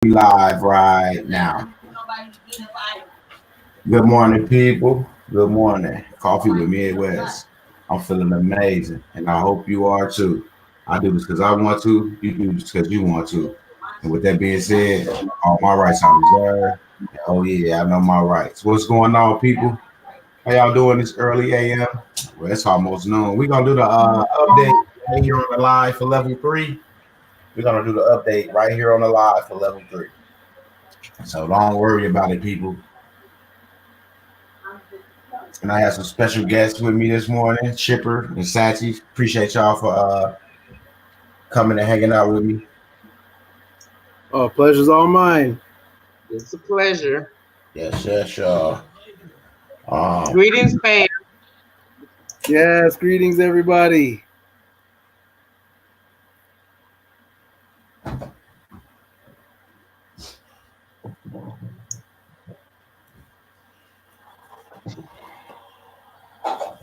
We live right now. Good morning, people. Good morning. Coffee with Midwest. I'm feeling amazing, and I hope you are too. I do this because I want to. You do this because you want to. And with that being said, all my rights are reserved. Oh yeah, I know my rights. What's going on, people? How y'all doing this early AM? Well, it's almost noon. We're gonna do the update right here on the live for level 3. We're gonna do the update right here on the live for level 3. So don't worry about it, people. And I have some special guests with me this morning, Chipper and Sachi. Appreciate y'all for coming and hanging out with me. Oh, pleasure's all mine. It's a pleasure. Yes. Greetings, fam. Yes, greetings, everybody.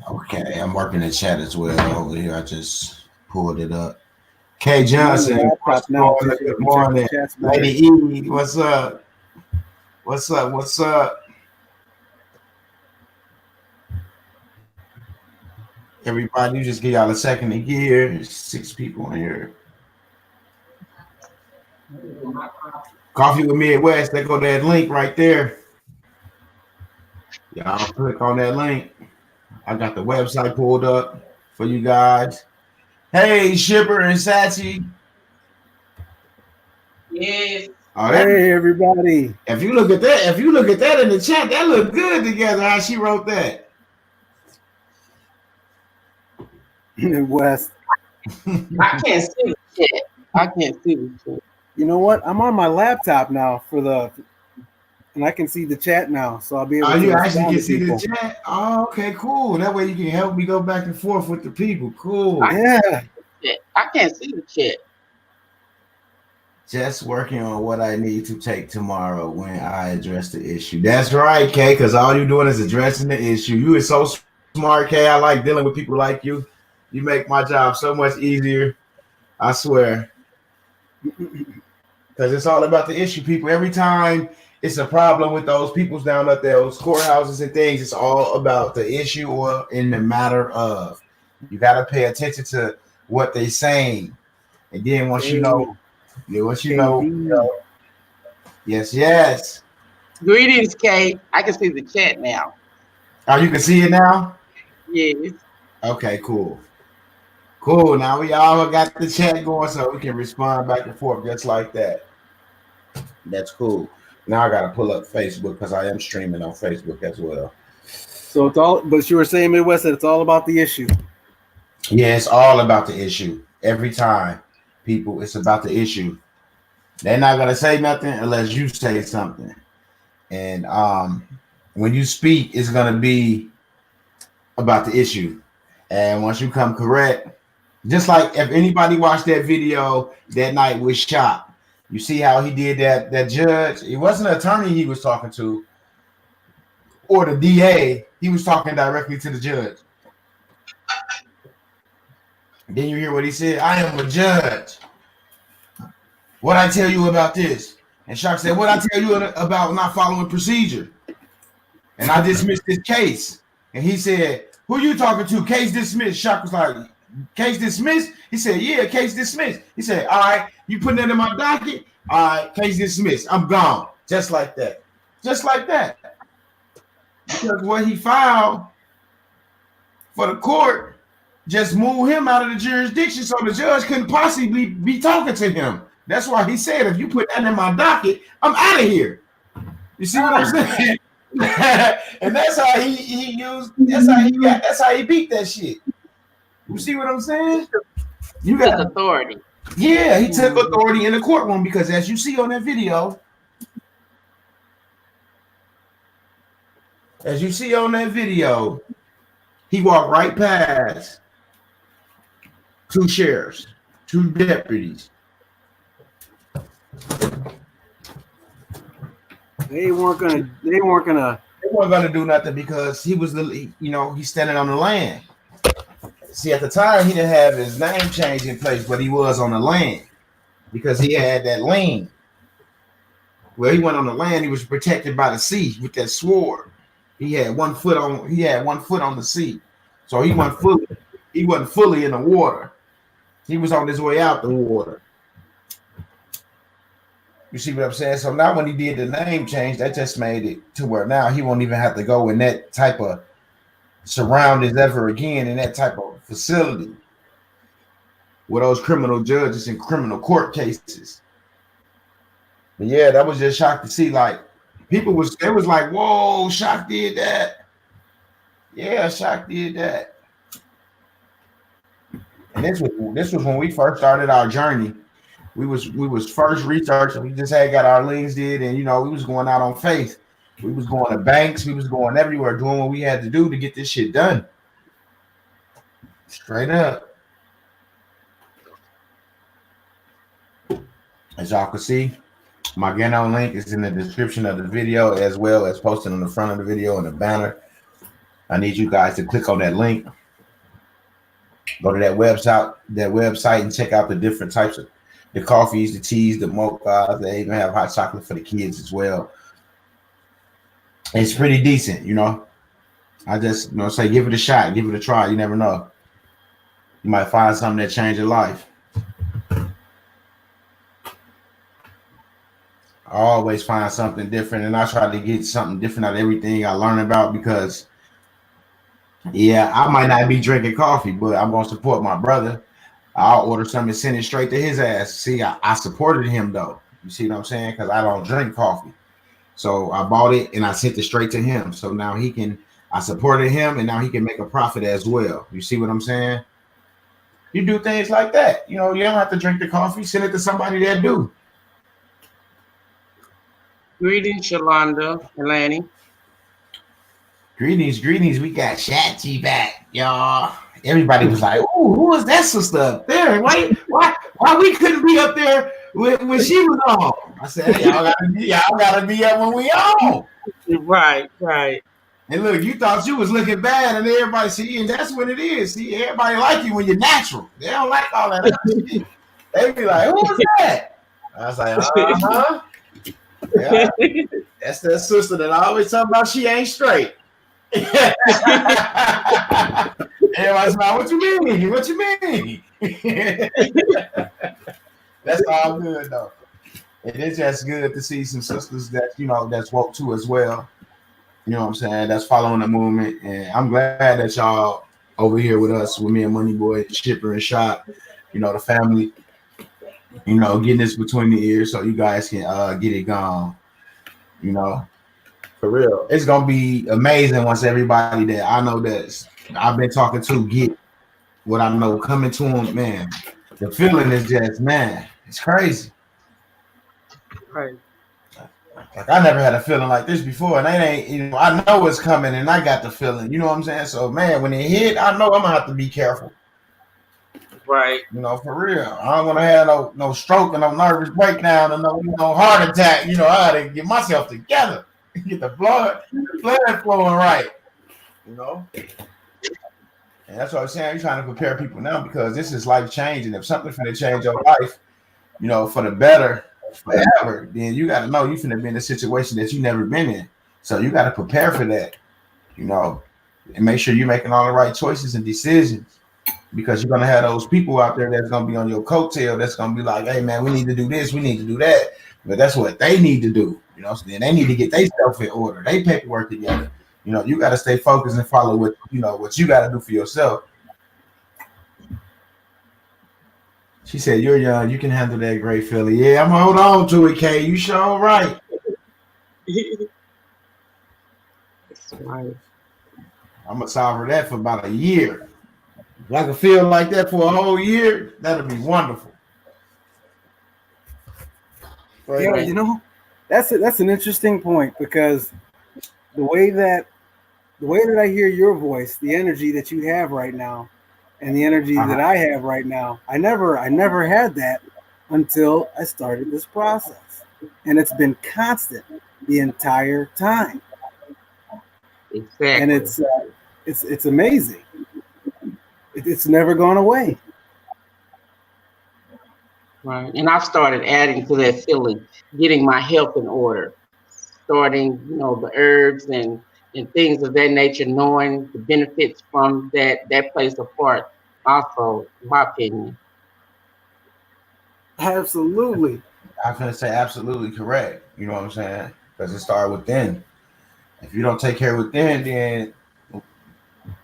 Okay, I'm working the chat as well over here. I just pulled it up. Kay Johnson, what's going on? Good morning. Lady E, what's up? What's up? Everybody, you just give y'all a second to get here. There's 6 people in here. Coffee with Midwest. They go to that link right there. Y'all click on that link. I got the website pulled up for you guys. Hey, Shipper and Sachi. Yes. Oh, hey, everybody. If you look at that in the chat, that look good together. How she wrote that. Midwest. I can't see the chat. You know what? I'm on my laptop now and I can see the chat now, so I'll be able to. You actually can see the chat. Oh, okay, cool. That way you can help me go back and forth with the people. Cool. Yeah. I can't see the chat. Just working on what I need to take tomorrow when I address the issue. That's right, Kay, because all you're doing is addressing the issue. You are so smart, Kay. I like dealing with people like you. You make my job so much easier. I swear. Because it's all about the issue, people. Every time it's a problem with those peoples down at those courthouses and things, it's all about the issue or in the matter of. You got to pay attention to what they're saying. And then once you know, yes. Greetings, Kate. I can see the chat now. Oh, you can see it now? Yes. Okay, cool. Now we all got the chat going so we can respond back and forth just like that. That's cool. Now I got to pull up Facebook because I am streaming on Facebook as well. So it's all, but you were saying, Midwest, that it's all about the issue. Yeah, it's all about the issue. Every time, people, it's about the issue. They're not going to say nothing unless you say something. And when you speak, it's going to be about the issue. And once you come correct, just like if anybody watched that video that night with Shop, you see how he did that judge. It wasn't an attorney he was talking to or the DA. He was talking directly to the judge. Then you hear what he said. I am a judge. What I tell you about this? And Shock said, what I tell you about not following procedure? And I dismissed this case. And he said, who you talking to? Case dismissed. Shock was like, case dismissed? He said, yeah, case dismissed. He said, all right, you putting that in my docket? All right, case dismissed. I'm gone. Just like that. Because what he filed for the court just moved him out of the jurisdiction so the judge couldn't possibly be talking to him. That's why he said, if you put that in my docket, I'm out of here. You see what I'm saying? And that's how he used, that's how he beat that shit. You see what I'm saying? You got authority. Yeah, he took authority in the courtroom because as you see on that video, he walked right past 2 sheriffs, 2 deputies. They weren't gonna do nothing because he was he's standing on the land. See, at the time he didn't have his name change in place, but he was on the land because he had that lien. Well, he went on the land. He was protected by the sea with that sword. He had 1 foot on. He had 1 foot on the sea, so he wasn't fully. He wasn't fully in the water. He was on his way out the water. You see what I'm saying? So now when he did the name change, that just made it to where now he won't even have to go in that type of surroundings ever again in that type of facility with those criminal judges and criminal court cases. But yeah, that was just shocked to see. Like people was like, whoa, Shock did that. Yeah, Shock did that. And this was when we first started our journey. We was first researching. We just had got our links did, and we was going out on faith. We was going to banks. We was going everywhere, doing what we had to do to get this shit done. Straight up. As y'all can see, my Gano link is in the description of the video, as well as posted on the front of the video and the banner. I need you guys to click on that link. Go to that website and check out the different types of the coffees, the teas, the mochas. They even have hot chocolate for the kids as well. It's pretty decent, I just say give it a shot, give it a try. You never know. You might find something that change your life. I always find something different, and I try to get something different out of everything I learn about because, yeah, I might not be drinking coffee, but I'm going to support my brother. I'll order something and send it straight to his ass. See, I supported him, though. You see what I'm saying? Because I don't drink coffee. So I bought it, and I sent it straight to him. So now I supported him, and now he can make a profit as well. You see what I'm saying? You do things like that. You don't have to drink the coffee. Send it to somebody that do. Greetings, Shalonda and Lanny. Greetings. We got Shatty back, y'all. Everybody was like, "Oh, who is that sister up there? Why we couldn't be up there when she was on?" I said, hey, y'all gotta be up when we on. Right. And look, you thought you was looking bad, and everybody see, and that's what it is. See, everybody like you when you're natural. They don't like all that other shit. They be like, "Who is that?" I was like, yeah, that's that sister that I always talk about. She ain't straight. Everybody's like, "What you mean? What you mean?" That's all good though. It is just good to see some sisters that that's woke too as well. You know what I'm saying? That's following the movement, and I'm glad that y'all over here with us, with me and Money Boy, Shipper and Shot. The family. Getting this between the ears so you guys can get it gone. For real. It's gonna be amazing once everybody that I know that I've been talking to get what I know coming to them, man. The feeling is just, man, it's crazy. Right. Like I never had a feeling like this before, and it ain't, I know it's coming, and I got the feeling, you know what I'm saying? So, man, when it hit, I know I'm gonna have to be careful. Right. For real. I don't want to have no stroke and no nervous breakdown and no heart attack. I gotta get myself together, get the blood flowing right. And that's what I'm saying. You're trying to prepare people now because this is life changing. If something's going to change your life, for the better, forever, then you got to know you're going to be in a situation that you've never been in. So you got to prepare for that, and make sure you're making all the right choices and decisions because you're going to have those people out there that's going to be on your coattail. That's going to be like, hey, man, we need to do this. We need to do that. But that's what they need to do. So then they need to get their stuff in order, they paperwork together. You got to stay focused and follow what you got to do for yourself. She said, "You're young. You can handle that great feeling." Yeah, I'm gonna hold on to it, Kay. You sure right. Right. I'm gonna solve that for about a year. If I can feel like that for a whole year, that'll be wonderful. Yeah, that's an interesting point because the way that I hear your voice, the energy that you have right now, and the energy that I have right now, I never had that until I started this process, and it's been constant the entire time. Exactly. And it's amazing. It's never gone away. Right. And I've started adding to that feeling, getting my health in order, starting, the herbs and things of that nature, knowing the benefits from that plays a part also, in my opinion. Absolutely. I'm gonna say absolutely correct. You know what I'm saying? Because it started within. If you don't take care within, then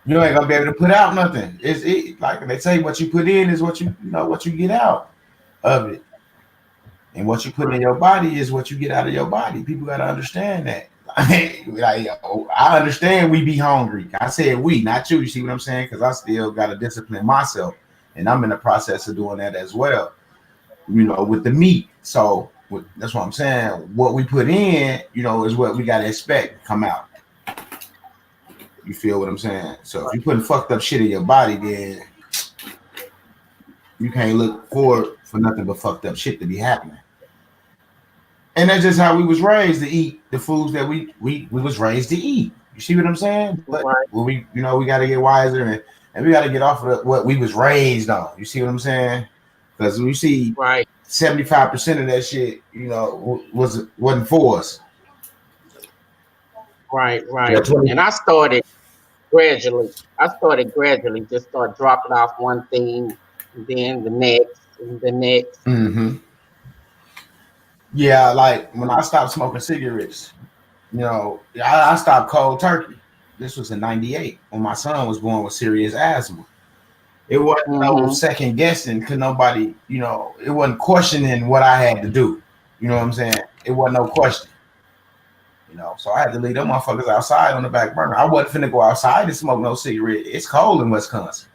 you ain't gonna be able to put out nothing. Like they say, what you put in is what you get out of it, and what you put in your body is what you get out of your body. People gotta understand that. I understand we be hungry. I said we, not you. You see what I'm saying? Because I still gotta discipline myself, and I'm in the process of doing that as well. With the meat. So that's what I'm saying. What we put in, is what we gotta expect to come out. You feel what I'm saying? So if you putting fucked up shit in your body, then you can't look forward for nothing but fucked up shit to be happening. And that's just how we was raised to eat the foods that we was raised to eat. You see what I'm saying? But we got to get wiser and we got to get off of what we was raised on. You see what I'm saying? Because we see 75% of that shit, wasn't for us. Right. And I started gradually. Just start dropping off one thing, and then the next, and the next. Mm-hmm. Yeah, like when I stopped smoking cigarettes, I stopped cold turkey. This was in '98 when my son was born with serious asthma. It wasn't no second guessing because nobody, it wasn't questioning what I had to do. You know what I'm saying? It wasn't no question. So I had to leave them motherfuckers outside on the back burner. I wasn't finna go outside and smoke no cigarette. It's cold in Wisconsin.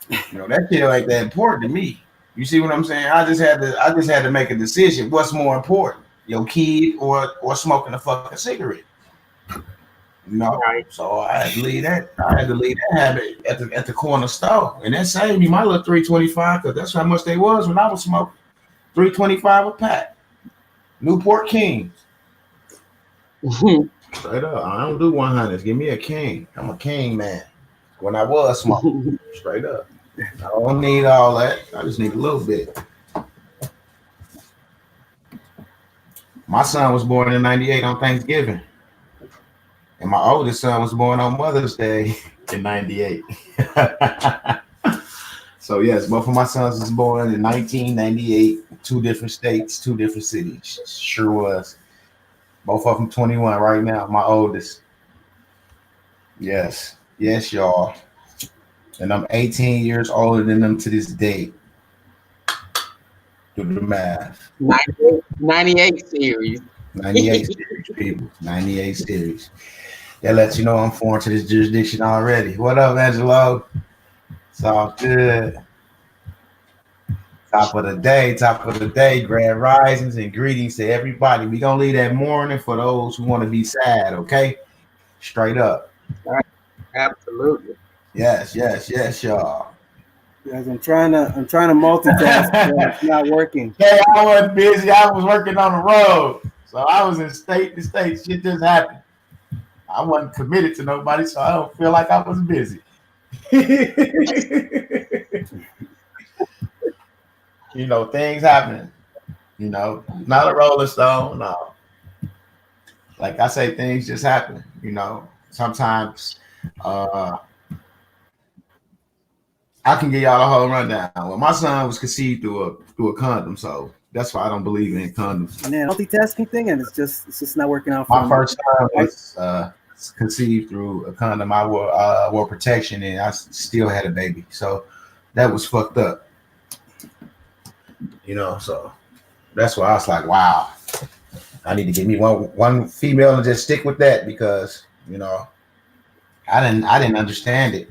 That shit ain't that important to me. You see what I'm saying? I just had to make a decision. What's more important, your kid or smoking a fucking cigarette? So I had to leave that. Habit at the corner store, and that saved me my little $3.25 because that's how much they was when I was smoking. $3.25 a pack. Newport Kings. Straight up, I don't do 100s. Give me a king. I'm a king man. When I was smoking, straight up. I don't need all that. I just need a little bit. My son was born in '98 on Thanksgiving. And my oldest son was born on Mother's Day in '98. So yes, both of my sons was born in 1998. 2 different states, 2 different cities. Sure was. Both of them 21 right now. My oldest. Yes, y'all. And I'm 18 years older than them to this day. Do the math. 98 series. 98 series, people. 98 series. That lets you know I'm foreign to this jurisdiction already. What up, Angelo? It's all good. Top of the day. Grand risings and greetings to everybody. We gonna leave that morning for those who want to be sad, okay? Straight up. Absolutely. Yes, y'all. Guys, I'm trying to multitask, but it's not working. Yeah, I wasn't busy. I was working on the road, so I was in state to state. Shit just happened. I wasn't committed to nobody, so I don't feel like I was busy. Things happen. Not a Rolling Stone. No. Like I say, things just happen. Sometimes I can give y'all a whole rundown. Well, my son was conceived through a condom, so that's why I don't believe in condoms. And then multitasking thing, and it's just not working out. My first son was conceived through a condom. I wore protection, and I still had a baby, so that was fucked up. So that's why I was like, wow, I need to give me one female and just stick with that because I didn't understand it.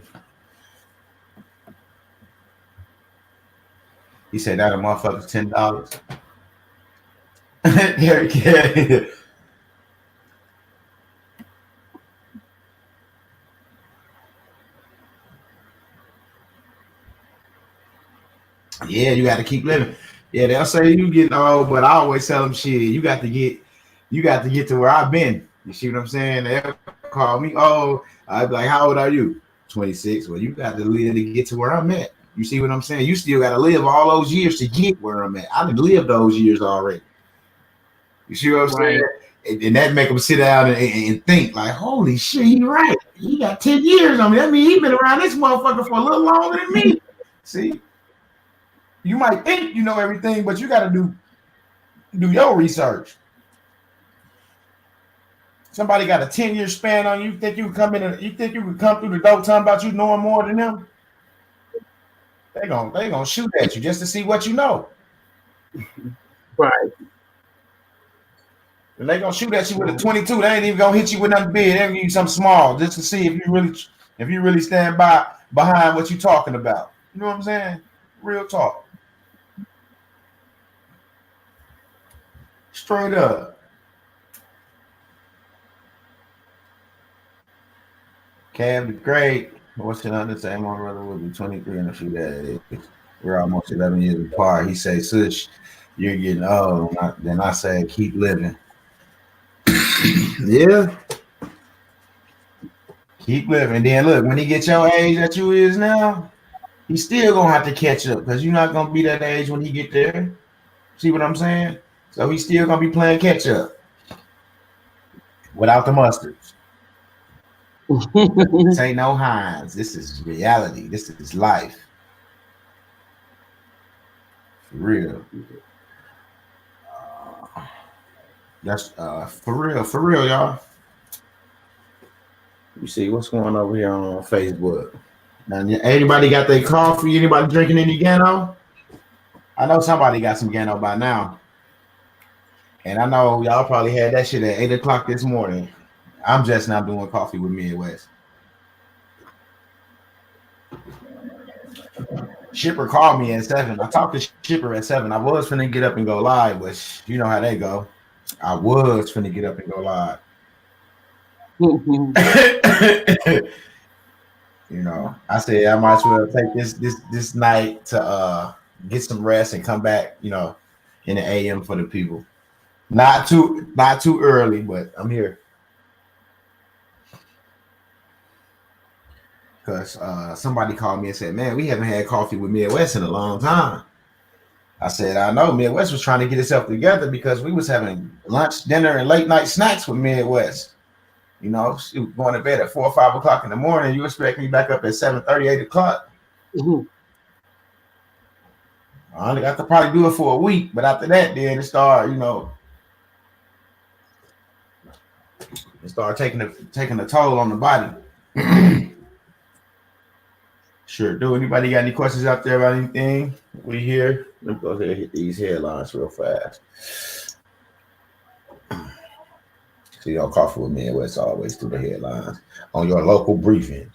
He said that a motherfucker's $10. Yeah, you got to keep living. Yeah, they'll say you getting old, but I always tell them, shit, you got to get to where I've been. You see what I'm saying? They'll call me old. I'd be like, how old are you? 26. Well, you got to live to get to where I'm at. You see what I'm saying? You still got to live all those years to get where I'm at. I didn't live those years already. You see what I'm saying? And that make them sit down and think like, holy shit, he right. He got 10 years on me. That means he been around this motherfucker for a little longer than me. See? You might think you know everything, but you got to do your research. Somebody got a 10-year span on you. Think you come in? You think you could come through the door talking about you knowing more than them? They gonna shoot at you just to see what you know. Right. And they gonna shoot at you with a 22. They ain't even gonna hit you with nothing big. They gonna give you something small just to see if you really stand behind what you talking about. You know what I'm saying? Real talk. Straight up. Cam the Great. What's it under? Say my brother will be 23 in a few days. We're almost 11 years apart. He say, "Sush, you're getting old." Then I say, "Keep living." Yeah. Keep living. Then look, when he get your age that you is now, he's still gonna have to catch up because you're not gonna be that age when he get there. See what I'm saying? So he's still gonna be playing catch up without the mustards. This ain't no Heinz. This is reality. This is life. For real. That's for real, y'all. You see what's going over here on Facebook. Now, anybody got their coffee? Anybody drinking any Gano? I know somebody got some Gano by now. And I know y'all probably had that shit at 8 o'clock this morning. I'm just now doing coffee with Midwesdt. Shipper called me at 7. I talked to Shipper at 7. I was finna get up and go live, but you know how they go. I was finna get up and go live. You know, I said I might as well take this night to get some rest and come back, you know, in the AM for the people. Not too early, but I'm here. Because somebody called me and said, "Man, we haven't had coffee with Midwesdt in a long time." I said, "I know Midwesdt was trying to get itself together because we was having lunch, dinner, and late night snacks with Midwesdt. You know, she was going to bed at 4 or 5 o'clock in the morning. You expect me back up at 7:30, 8 o'clock. Mm-hmm. I only got to probably do it for a week, but after that, then it started, you know, it started taking a toll on the body." Sure do. Anybody got any questions out there about anything we hear? Let me go ahead and hit these headlines real fast. See, y'all coffee with Midwesdt always through the headlines on your local briefing.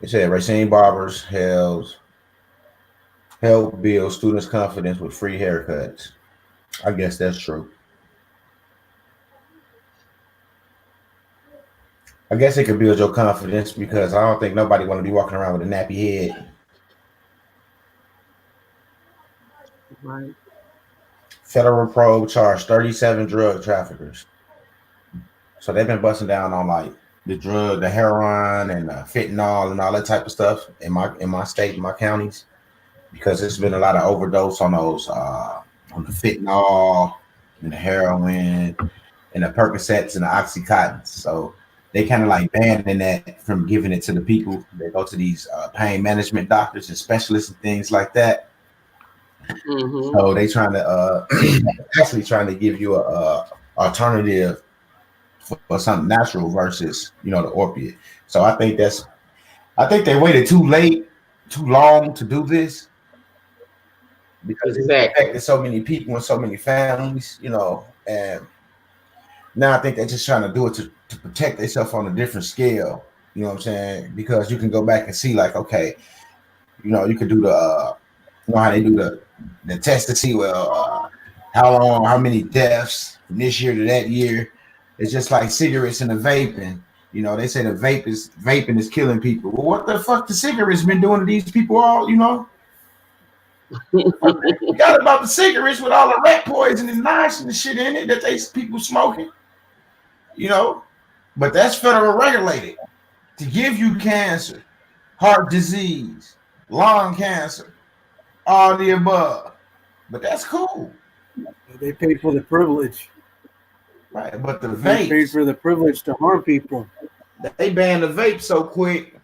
It said Racine Barbers help build students' confidence with free haircuts. I guess that's true. I guess it could build your confidence because I don't think nobody want to be walking around with a nappy head. Right. Federal probe charged 37 drug traffickers. So they've been busting down on like the heroin and fentanyl and all that type of stuff in my state, in my counties, because there's been a lot of overdose on those on the fentanyl and the heroin and the Percocets and the Oxycontins. So they kind of like banning that from giving it to the people. They go to these pain management doctors and specialists and things like that. Mm-hmm. So they trying to actually trying to give you a alternative for something natural versus, you know, the opiate. So I think they waited too long to do this because it affected so many people and so many families, you know, and now I think they're just trying to do it to protect themselves on a different scale. You know what I'm saying? Because you can go back and see, like, okay, you know, you could do the, you know how they do the test to see, well, how long, how many deaths from this year to that year. It's just like cigarettes and the vaping. You know, they say the vaping is killing people. Well, what the fuck the cigarettes been doing to these people all, you know? Forgot about the cigarettes with all the rat poison and nice and the shit in it that people smoking. You know, But that's federal regulated to give you cancer, heart disease, lung cancer, all the above. But that's cool. They paid for the privilege. Right. But the They paid vapes, for the privilege to harm people. they banned the vape so quick.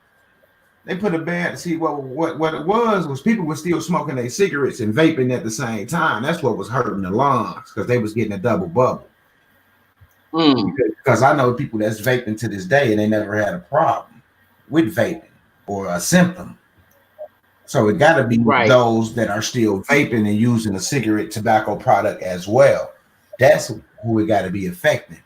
They put a ban. See what it was people were still smoking their cigarettes and vaping at the same time. That's what was hurting the lungs because they was getting a double bubble. Because I know people that's vaping to this day and they never had a problem with vaping or a symptom. So it got to be those that are still vaping and using a cigarette tobacco product as well. That's who it got to be affecting.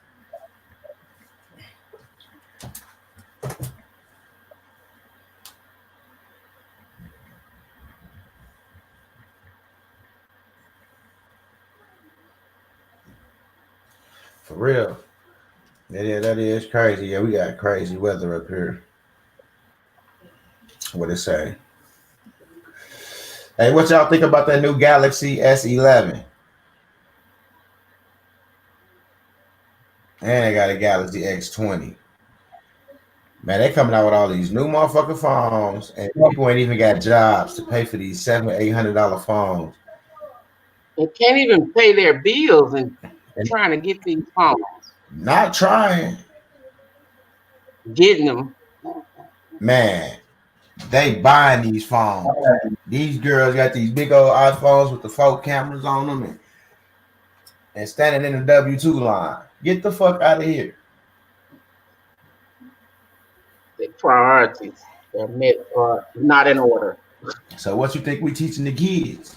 For real. That is crazy. Yeah, we got crazy weather up here. What it say? Hey, what y'all think about that new Galaxy S11? And they got a Galaxy X20. Man, they coming out with all these new motherfucking phones, and people ain't even got jobs to pay for these $700-800 phones. They can't even pay their bills and trying to get these phones. Not trying. Getting them. Man, they buying these phones. These girls got these big old iPhones with the 4 cameras on them and standing in the W-2 line. Get the fuck out of here. The priorities are not in order. So what you think we teaching the kids?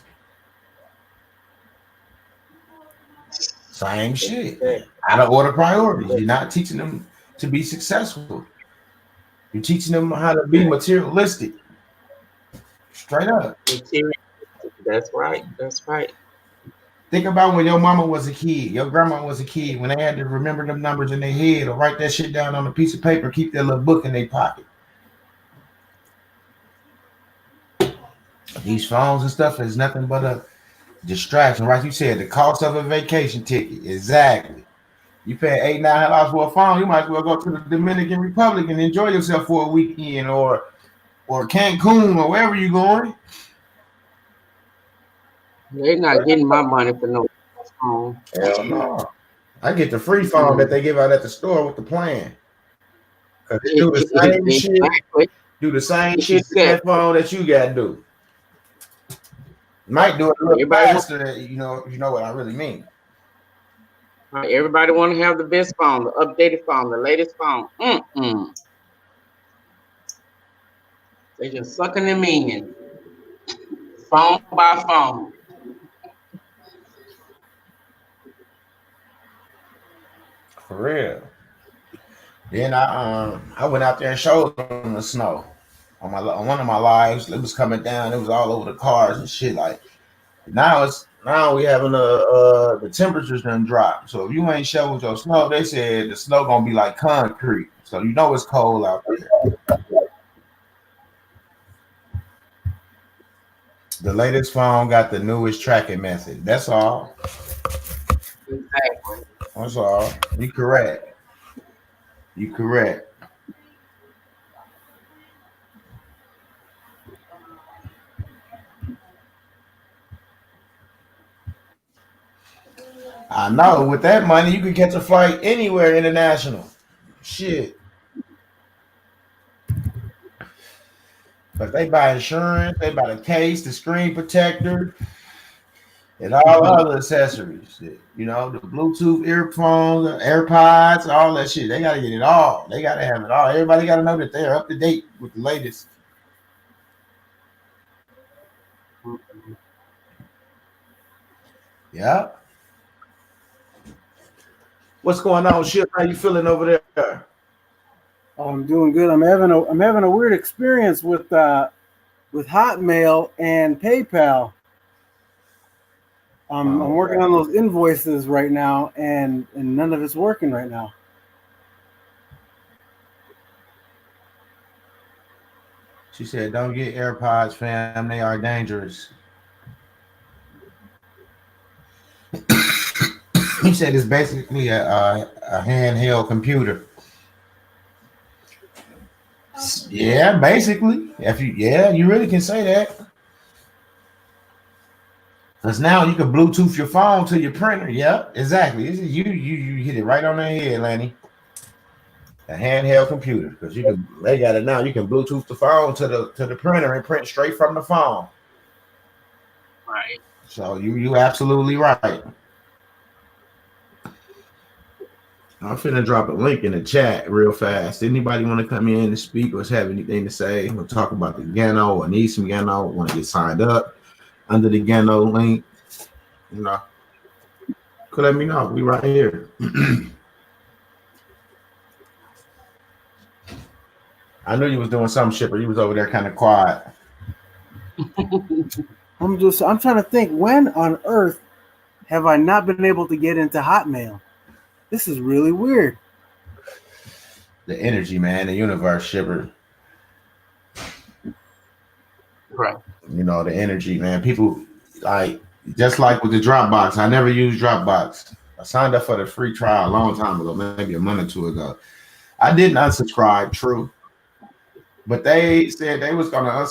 Same shit. Out of order priorities. You're not teaching them to be successful. You're teaching them how to be materialistic. Straight up. That's right. That's right. Think about when your mama was a kid, your grandma was a kid, when they had to remember them numbers in their head or write that shit down on a piece of paper, keep their little book in their pocket. These phones and stuff is nothing but a distraction, right? You said the cost of a vacation ticket. Exactly. You pay $8-9 for a phone, you might as well go to the Dominican Republic and enjoy yourself for a weekend or Cancun or wherever you're going. They're not getting my money for no phone. Hell no. I get the free phone that they give out at the store with the plan. Cause they do the same shit. Do the same shit with that phone that you got to do. Might do it a little faster. You know what I really mean. Everybody want to have the best phone, the updated phone, the latest phone. They just sucking them in, phone by phone. For real. Then I went out there and showed them the snow on one of my lives. It was coming down. It was all over the cars and shit. Like now we having the temperatures done drop. So if you ain't shoveled your snow, they said the snow gonna be like concrete. So you know it's cold out there. The latest phone got the newest tracking method. That's all. Exactly. That's all. You correct. I know. With that money, you can catch a flight anywhere international. Shit. But they buy insurance, they buy the case, the screen protector, and all other accessories. You know, the Bluetooth earphones, the AirPods, all that shit. They got to get it all. They got to have it all. Everybody got to know that they're up to date with the latest. Yeah. What's going on, Ship? How you feeling over there? Oh, I'm doing good. I'm having a weird experience with Hotmail and PayPal. I'm working on those invoices right now, and none of it's working right now. She said, "Don't get AirPods, fam. They are dangerous." He said it's basically a handheld computer. Yeah, basically. You really can say that. Because now you can Bluetooth your phone to your printer. Yep, exactly. You hit it right on the head, Lanny. A handheld computer, because they got it now. You can Bluetooth the phone to the printer and print straight from the phone. Right. So you absolutely right. I'm finna drop a link in the chat real fast. Anybody want to come in and speak or have anything to say? We'll talk about the Gano or need some Gano, want to get signed up under the Gano link. Could let me know. We right here. I knew you was doing something, Shipper. You was over there kind of quiet. I'm trying to think, when on earth have I not been able to get into Hotmail? This is really weird. The energy, man, the universe, Shipper. Right. The energy, man. People just like with the Dropbox. I never used Dropbox. I signed up for the free trial a long time ago, maybe a month or two ago. I didn't unsubscribe, true. But they said they was gonna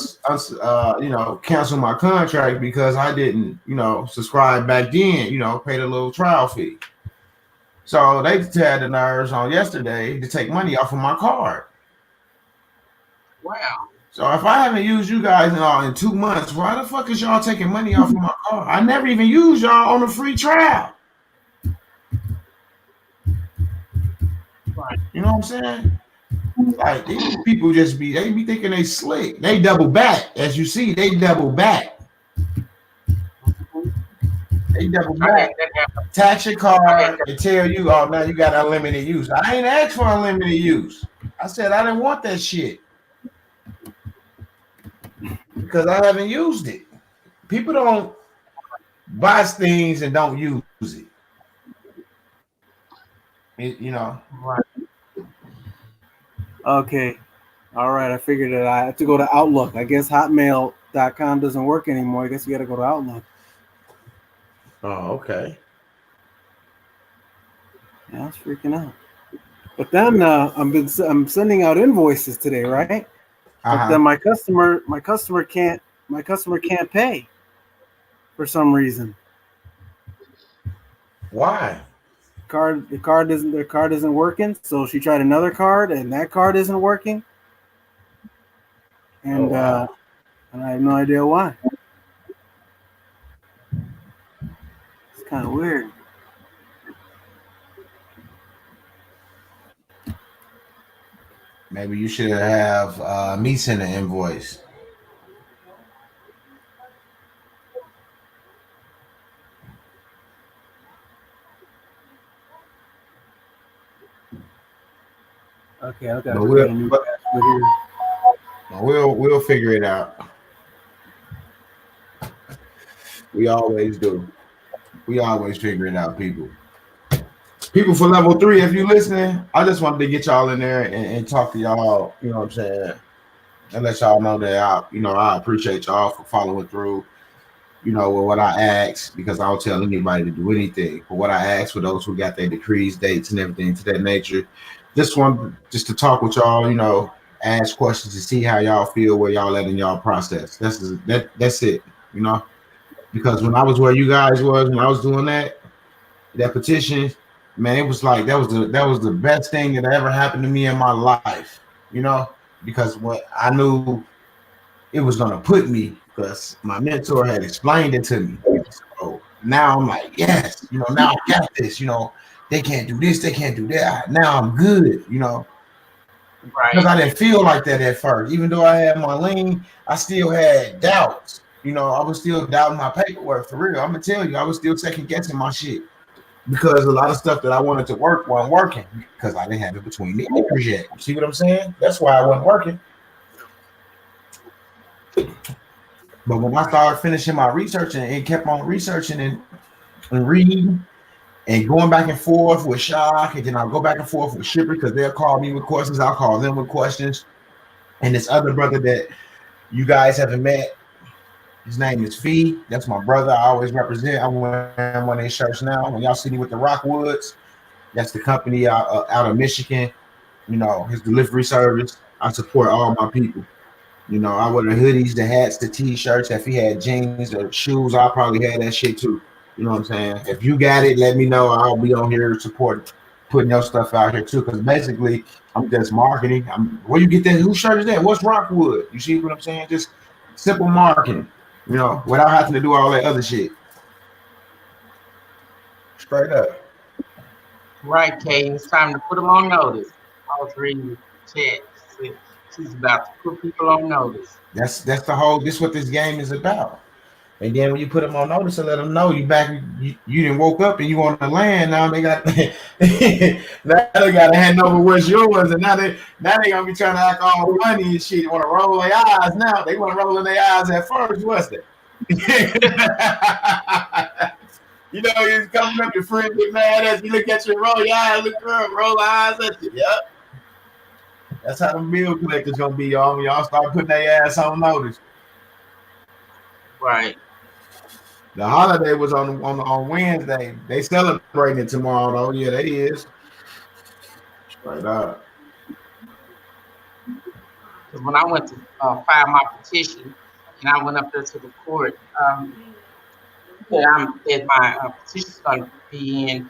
cancel my contract because I didn't, subscribe back then, paid a little trial fee. So they had the nerves on yesterday to take money off of my card. Wow. So if I haven't used you guys in 2 months, why the fuck is y'all taking money off of my card? I never even used y'all on a free trial. Right. You know what I'm saying? Like, these people they be thinking they slick. They double back. As you see, they double back. They double back. Tax your card and tell you, oh, now you got unlimited use. I ain't asked for unlimited use. I said I didn't want that shit because I haven't used it. People don't buy things and don't use it. Right. Okay. All right. I figured that I have to go to Outlook. I guess Hotmail.com doesn't work anymore. I guess you got to go to Outlook. Oh, okay. Yeah, I was freaking out. But then I'm sending out invoices today, right? But then my customer can't pay for some reason. Why? Their card isn't working. So she tried another card, and that card isn't working. And and I have no idea why. It's kind of weird. Maybe you should have me send an invoice. Okay, okay. We'll figure it out. We always do. We always figure it out, people. People for level 3, if you're listening, I just wanted to get y'all in there and talk to y'all, you know what I'm saying? And let y'all know that I appreciate y'all for following through, with what I ask, because I don't tell anybody to do anything. But what I ask for those who got their decrees, dates, and everything to that nature, just to talk with y'all, ask questions to see how y'all feel, where y'all at in y'all process. That's it, because when I was where you guys was, when I was doing that petition, man, it was like that was the best thing that ever happened to me in my life, because what I knew it was gonna put me, because my mentor had explained it to me. So now I'm like, yes, now I got this, they can't do this, they can't do that. Now I'm good, Right. Because I didn't feel like that at first. Even though I had my lean, I still had doubts. I was still doubting my paperwork, for real. I'm gonna tell you, I was still second guessing my shit. Because a lot of stuff that I wanted to work wasn't working because I didn't have it between the ears yet. See what I'm saying? That's why I wasn't working. But when I started finishing my research and kept on researching and reading and going back and forth with Shock, and then I'll go back and forth with Shipper because they'll call me with questions. I'll call them with questions. And this other brother that you guys haven't met, his name is Fee. That's my brother. I always represent. I'm wearing one of his shirts now. When y'all see me with the Rockwoods, that's the company out of Michigan. His delivery service. I support all my people. You know, I wear the hoodies, the hats, the t-shirts. If he had jeans or shoes, I probably had that shit too. You know what I'm saying? If you got it, let me know. I'll be on here supporting, putting your stuff out here too. Because basically, I'm just marketing. Where you get that? Whose shirt is that? What's Rockwood? You see what I'm saying? Just simple marketing. You know, without having to do all that other shit. Straight up. Right, Kay. It's time to put them on notice. I was reading the chat. She's about to put people on notice. That's the whole. This what this game is about. And then when you put them on notice and let them know you back, you didn't woke up and you on the land. Now they got now they got to hand over what's yours, and now they gonna be trying to act all funny and shit. Want to roll their eyes now? They want to roll their eyes at first, was it? You know, he's coming up, your friend get mad at you, look at you, roll your eyes, look around, roll eyes at you. Yep. That's how the bill collector's gonna be, y'all. When y'all start putting their ass on notice. Right. The holiday was on Wednesday. They celebrating it tomorrow, though. Yeah, they is. Straight up. Because when I went to file my petition, and I went up there to the court, that my petition's going to be in,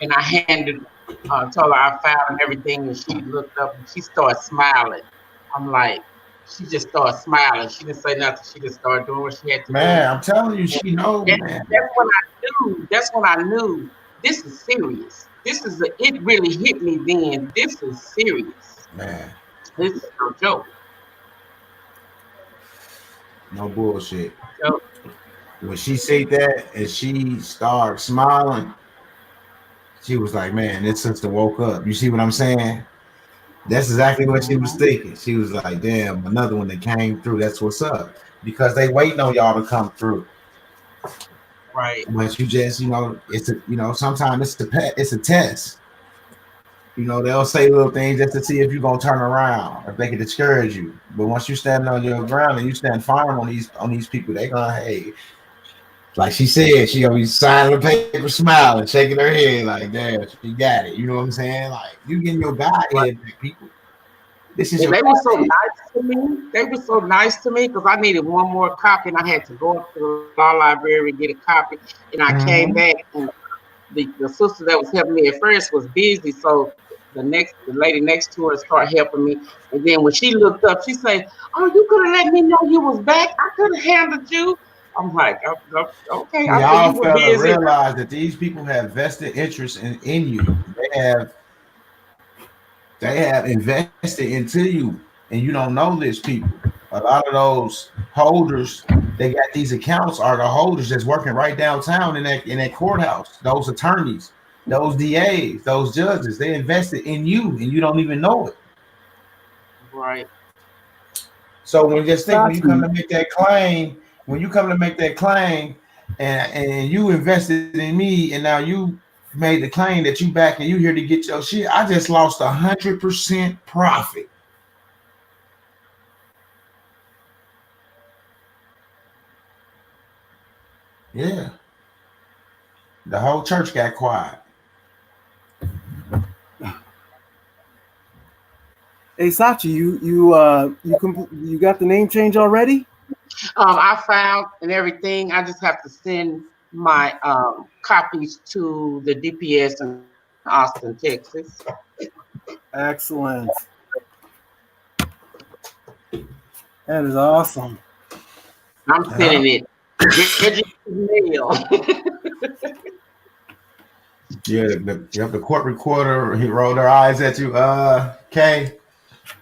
and I told her I filed and everything, and she looked up and she started smiling. I'm like, she just started smiling. She didn't say nothing. She just started doing what she had to do. Man, I'm telling you, she knows, man. That's when I knew this is serious. It really hit me then. This is serious. Man. This is no joke. No bullshit. So, when she said that and she started smiling, she was like, man, this sister woke up. You see what I'm saying? That's exactly what she was thinking. She was like, damn, another one that came through. That's what's up. Because they waiting on y'all to come through. Right. But you just, sometimes it's a test. You know, they'll say little things just to see if you're gonna turn around, if they can discourage you. But once you stand on your ground and you stand firm on these people, they gonna, hey, like she said, she gonna be signing the paper, smiling, shaking her head like, damn, she got it. You know what I'm saying? Like, you getting your Godhead back, people. This is they were so nice to me. They were so nice to me because I needed one more copy, and I had to go up to the law library and get a copy. And I came back, and the sister that was helping me at first was busy, so the lady next to her started helping me. And then when she looked up, she said, "Oh, you could have let me know you was back. I could have handled you." I'm like, okay. Y'all fail to realize that these people have vested interest in you. They have invested into you, and you don't know this, people. A lot of those holders, they got these accounts, are the holders that's working right downtown in that courthouse. Those attorneys, those DAs, those judges, they invested in you, and you don't even know it. Right. So when you come to make that claim, and you invested in me, and now you made the claim that you back and you here to get your shit, I just lost 100% profit. Yeah. The whole church got quiet. Hey Sachi, you got the name change already? I filed and everything. I just have to send my copies to the DPS in Austin, Texas. Excellent. That is awesome. I'm sending it. Mail. Yeah, the court recorder, he rolled her eyes at you. Kay,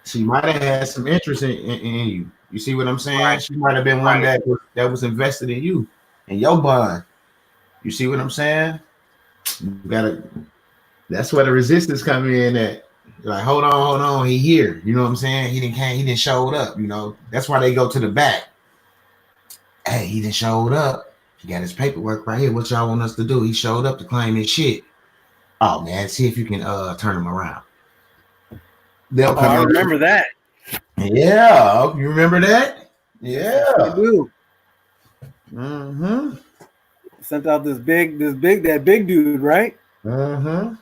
she might have had some interest in you. You see what I'm saying? Right. She might have been one that was invested in you and your bond. You see what I'm saying? That's where the resistance come in at. Like, hold on, he here. You know what I'm saying? He didn't showed up, you know. That's why they go to the back. Hey, he didn't showed up. He got his paperwork right here. What y'all want us to do? He showed up to claim his shit. Oh man, see if you can turn him around. They'll come. I remember that. Yeah, you remember that? Yeah, I do. Mm-hmm. Sent out that big dude, right? Mm-hmm.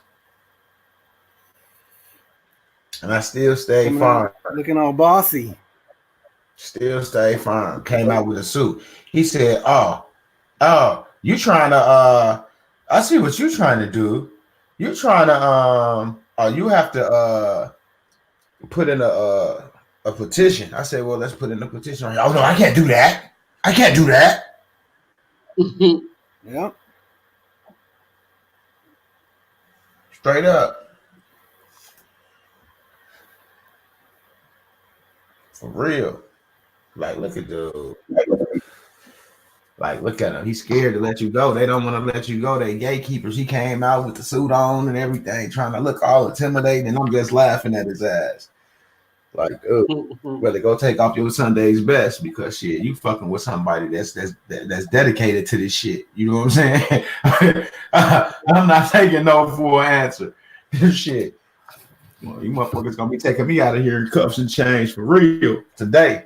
and I still stay firm. Looking all bossy. Still stay firm. Came out with a suit. He said, "Oh, you trying to I see what you trying to do. You trying to you have to put in a petition." I said, "Well, let's put in a petition." Oh no, I can't do that. I can't do that. Yep. Straight up. For real. Like, look at dude. Like, look at him. He's scared to let you go. They don't want to let you go. They gatekeepers. He came out with the suit on and everything, trying to look all intimidating, and I'm just laughing at his ass. Like, better go take off your Sunday's best, because shit, you fucking with somebody that's dedicated to this shit. You know what I'm saying? I'm not taking no for an answer. Shit. Well, you motherfuckers gonna be taking me out of here in cuffs and chains for real today.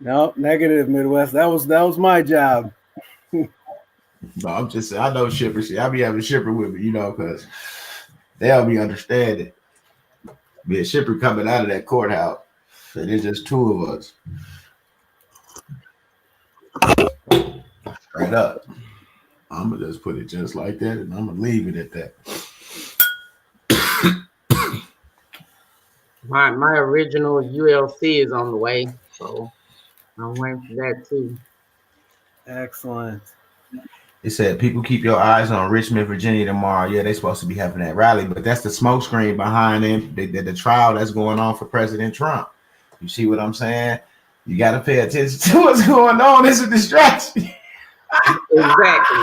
No, negative, Midwest. That was my job. No, I'm just saying, I know shippers. I be having a shipper with me, you know, because they'll be understanding. Be a shipper coming out of that courthouse, and there's just two of us. Straight up. I'm gonna just put it just like that, and I'm gonna leave it at that. My original ULC is on the way, so I'm waiting for that too. Excellent. It said, people keep your eyes on Richmond, Virginia tomorrow. Yeah, they're supposed to be having that rally, but that's the smoke screen behind them. The trial that's going on for President Trump. You see what I'm saying? You got to pay attention to what's going on. It's a distraction. Exactly.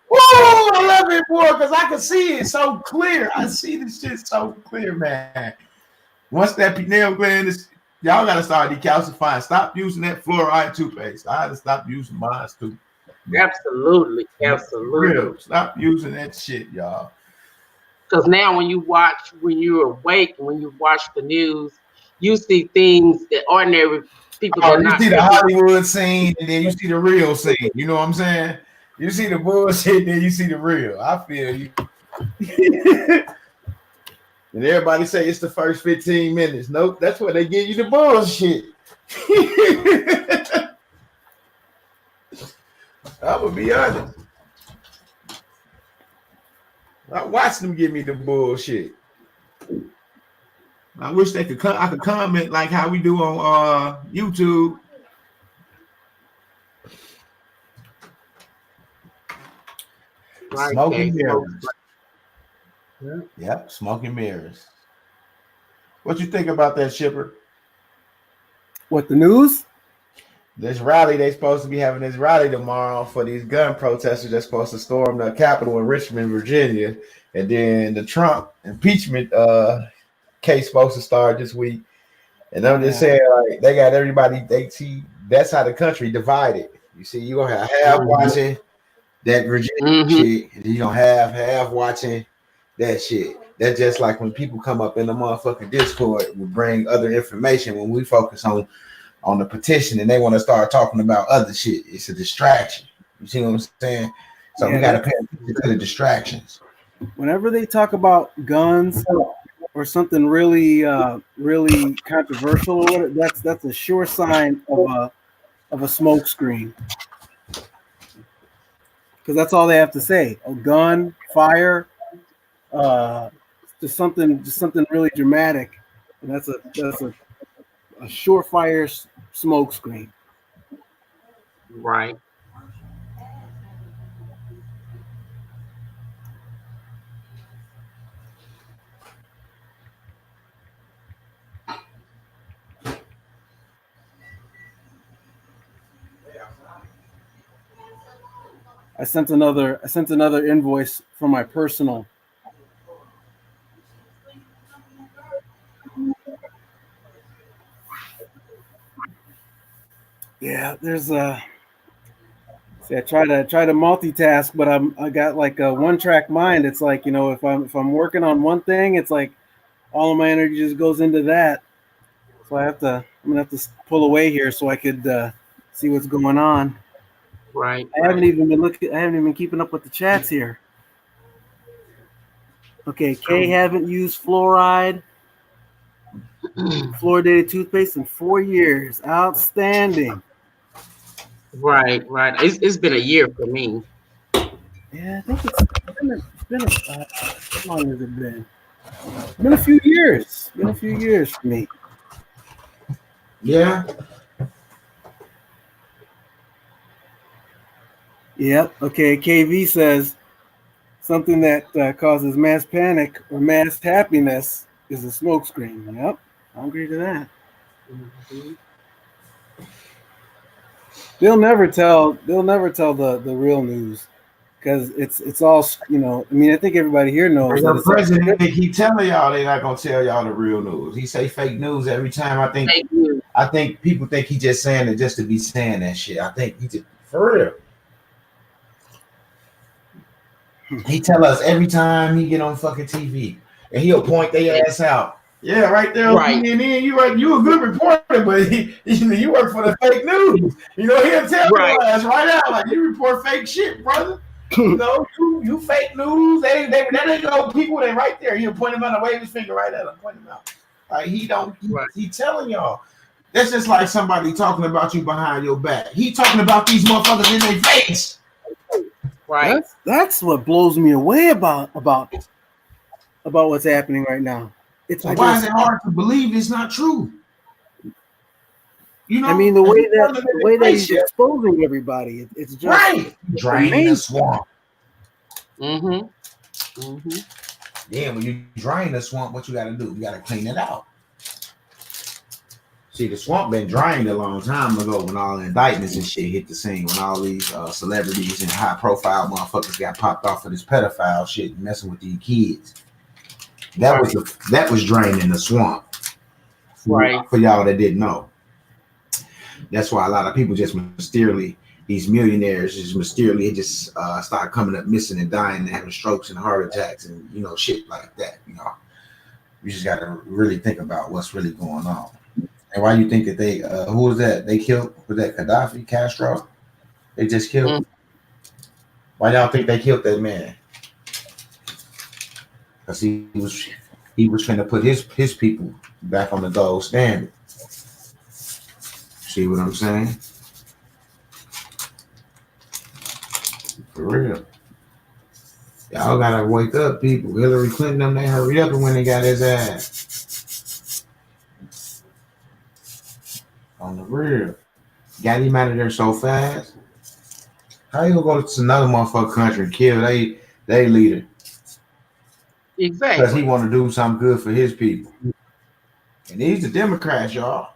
Woo! I love it, boy, because I can see it so clear. I see this shit so clear, man. Once that pineal gland is, y'all got to start decalcifying. Stop using that fluoride toothpaste. I had to stop using mine too. Absolutely. Real. Stop using that shit, y'all. Because now when you're awake, when you watch the news, you see things that ordinary people you see the Hollywood scene, and then you see the real scene. You know what I'm saying? You see the bullshit, then you see the real. I feel you. And everybody say it's the first 15 minutes. Nope, that's where they give you the bullshit. I'm gonna be honest. I watched them give me the bullshit. I wish they could. I could comment like how we do on YouTube. Right, smoking mirrors. Yep, smoking mirrors. What you think about that, Shipper? What, the news? This rally, they supposed to be having this rally tomorrow for these gun protesters that's supposed to storm the Capitol in Richmond, Virginia. And then the Trump impeachment case supposed to start this week. And I'm just saying, like, they got everybody, they see that's how the country divided. You see, you're going to have half watching that Virginia shit, and you're going to have half watching that shit. That's just like when people come up in the motherfucking Discord, we bring other information when we focus on the petition, and they want to start talking about other shit. It's a distraction. You see what I'm saying? So we got to pay attention to the distractions. Whenever they talk about guns or something really, really controversial, that's a sure sign of a smoke screen. Because that's all they have to say: a gun, fire, just something really dramatic, and that's a surefire smoke screen. Right. I sent another invoice for my personal. Yeah, there's a. See, I try to multitask, but I got like a one-track mind. It's like, you know, if I'm working on one thing, it's like all of my energy just goes into that. So I'm gonna have to pull away here so I could see what's going on. Right. I haven't even been keeping up with the chats here. Okay, K haven't used fluoride, fluoridated toothpaste in 4 years. Outstanding. Right. It's been a year for me. Yeah, I think how long has it been? It's been a few years. Been a few years for me. Yeah. Yep. Okay, KV says something that causes mass panic or mass happiness is a smokescreen. Yep, I agree to that. Mm-hmm. They'll never tell. They'll never tell the real news because it's all. I mean, I think everybody here knows that The it's all president scripted. keep telling y'all they not gonna tell y'all the real news. He say fake news every time. Thank you. I think people think he just saying it just to be saying that shit. I think he just for real. He tell us every time he get on fucking TV, and he'll point their ass out. Yeah, right there on Right. CNN. You right. You a good reporter, but you work for the fake news. He'll tell Right. your ass right out like you report fake shit, brother. You fake news. That ain't no people that right there. He'll point him out and wave his finger right at him, point him out. Like he telling y'all. That's just like somebody talking about you behind your back. He talking about these motherfuckers in their face. Right. That's what blows me away about what's happening right now. So why is it hard to believe it's not true? I mean, the way that he's exposing everybody, it's just right. Draining the swamp. Mm-hmm. Yeah, when you drain the swamp, what you got to do? You got to clean it out. See, the swamp been drained a long time ago when all the indictments and shit hit the scene, when all these celebrities and high-profile motherfuckers got popped off for this pedophile shit, messing with these kids. That was draining the swamp. Right. For y'all that didn't know. That's why a lot of people just mysteriously, these millionaires just mysteriously just start coming up missing and dying and having strokes and heart attacks and shit like that. You just got to really think about what's really going on. And why you think that they who was that? They killed, was that Gaddafi, Castro? They just killed. Why y'all think they killed that man? Because he was trying to put his people back on the gold standard. See what I'm saying? For real. Y'all gotta wake up, people. Hillary Clinton, them, they hurried up and when they got his ass. On the real. Got him out of there so fast. How you gonna go to another motherfucking country and kill they leader? Exactly. Because he want to do something good for his people. And these are Democrats, y'all.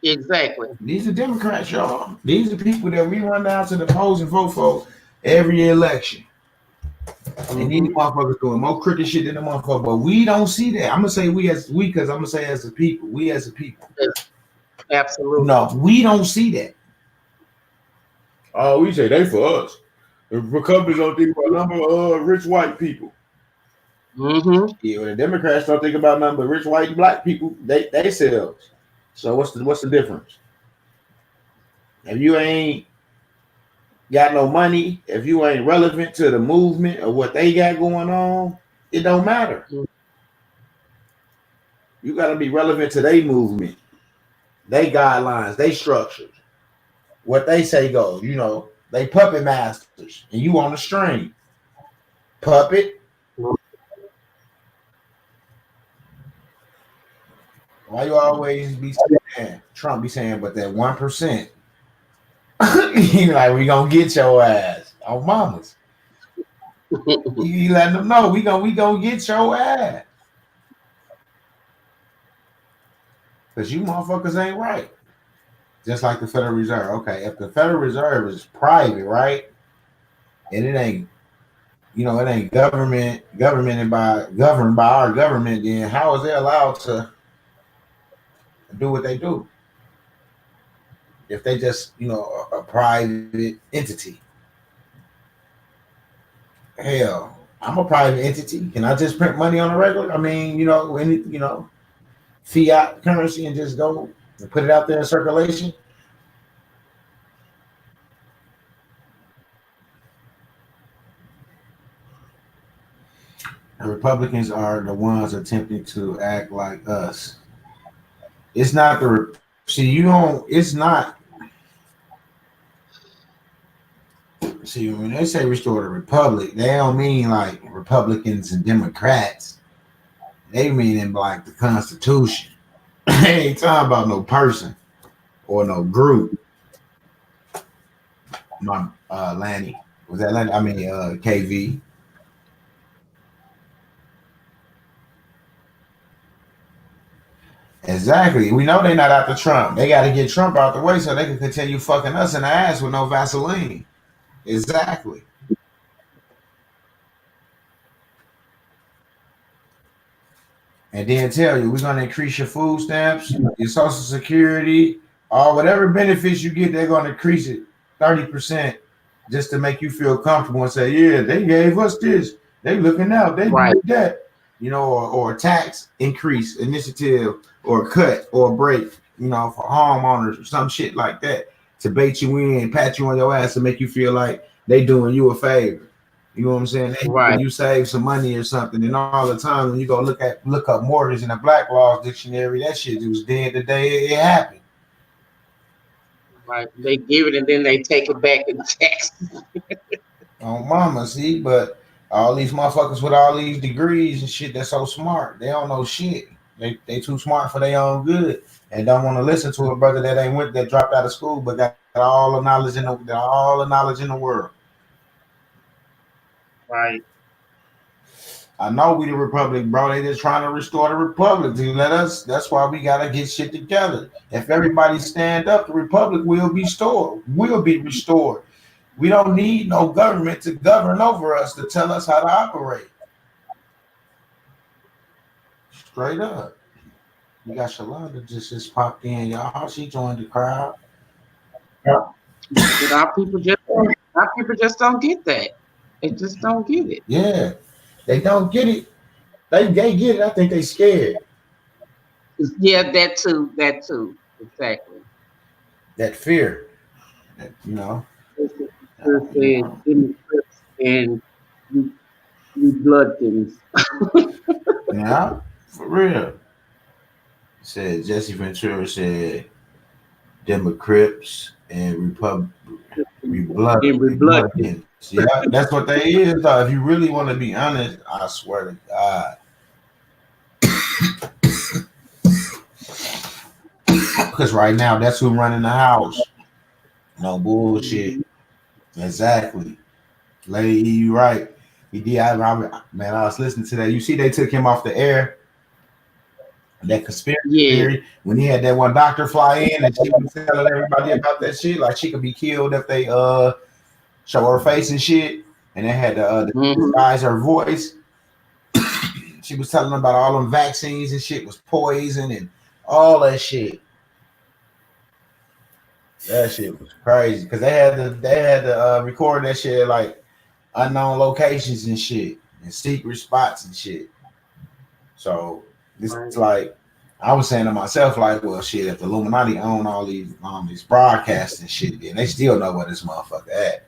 Exactly. These are Democrats, y'all. These are people that we run down to the polls and vote for every election. And these motherfuckers doing more crooked shit than the motherfucker. But we don't see that. I'm gonna say we because I'm gonna say as a people. We as a people. Absolutely. No, we don't see that. Oh, we say they for us. The Republicans don't think about number of rich white people. Mm-hmm. Yeah, when the Democrats don't think about number of rich white and black people, they selves. So what's the difference? If you ain't got no money, if you ain't relevant to the movement or what they got going on, it don't matter. You got to be relevant to their movement, they guidelines, they structures. What they say goes. They puppet masters, and you on the string. Puppet. Why you always be saying Trump be saying, but that 1%? You like we gonna get your ass on mamas. You letting them know we gonna get your ass. Because you motherfuckers ain't right. Just like the Federal Reserve. Okay, if the Federal Reserve is private, right? And it ain't, it ain't governed by our government, then how is they allowed to do what they do? If they just, a private entity. Hell, I'm a private entity. Can I just print money on a regular? I mean, fiat currency and just go and put it out there in circulation? The Republicans are the ones attempting to act like us. It's not the see you don't. It's not see when they say restore the republic, they don't mean like Republicans and Democrats. They mean in like the Constitution. They ain't talking about no person or no group. My Lanny was that Lanny? I mean KV. Exactly. We know they're not after Trump. They got to get Trump out the way so they can continue fucking us in the ass with no Vaseline. Exactly. And then tell you we're gonna increase your food stamps, your social security, or whatever benefits you get, they're gonna increase it 30% just to make you feel comfortable and say, yeah, they gave us this, they looking out, they Right. did that, or a tax increase initiative or cut or break, for homeowners or some shit like that to bait you in, pat you on your ass to make you feel like they doing you a favor. You know what I'm saying? Right. You save some money or something, and all the time when you go look up mortgage in the Black Laws Dictionary, that shit was dead the day it happened. Right. They give it and then they take it back in tax. Oh, mama, see, but all these motherfuckers with all these degrees and shit, they're so smart. They don't know shit. They too smart for their own good and don't want to listen to a brother that dropped out of school but got all the knowledge in the world. Right. I know we the republic, bro. They just trying to restore the republic. To let us. That's why we gotta get shit together. If everybody stand up, the republic will be restored. We don't need no government to govern over us to tell us how to operate. Straight up. We got Shalonda just popped in, y'all. She joined the crowd. But our people just don't get that. They just don't get it. Yeah, they don't get it. They get it. I think they scared. Yeah, that too. Exactly. That fear. And blood things. Yeah, for real. Said Jesse Ventura said Democrats and Republicans. Yeah, that's what they is. Though. If you really want to be honest, I swear to God. Because right now, that's who running the house. No bullshit. Exactly. Lady, you right. He did. I was listening to that. You see, they took him off the air. That conspiracy theory when he had that one doctor fly in and she was telling everybody about that shit, like she could be killed if they show her face and shit, and they had to disguise her voice. She was telling them about all them vaccines and shit was poison and all that shit. That shit was crazy because they had to record that shit at like unknown locations and shit and secret spots and shit. So this is like I was saying to myself, like, well, shit, if the Illuminati own all these broadcasts and shit, then they still know where this motherfucker at.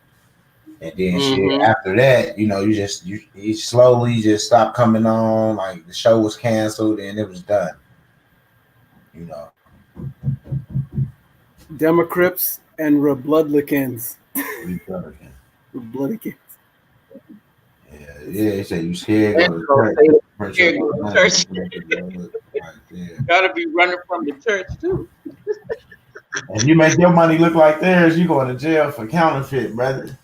And then shit, after that, you slowly just stopped coming on. Like the show was canceled and it was done. Democrats and Republicans. Republicans. Yeah, they say you scared. Church. Gotta be running from the church too. If you make your money look like theirs, you going to jail for counterfeit, brother.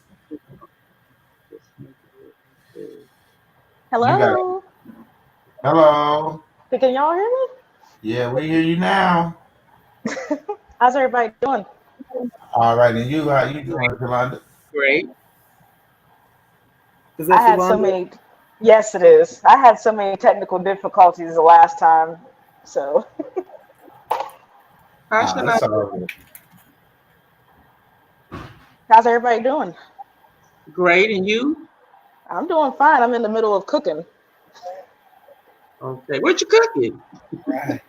Hello. Hello. Can y'all hear me? Yeah, we hear you now. How's everybody doing? All right, and you, how you doing, Yolanda? Great. Is that I had so many. Yes, it is. I had so many technical difficulties the last time, so. How's everybody doing? Great, and you? I'm doing fine. I'm in the middle of cooking. Okay, what you cooking? Right.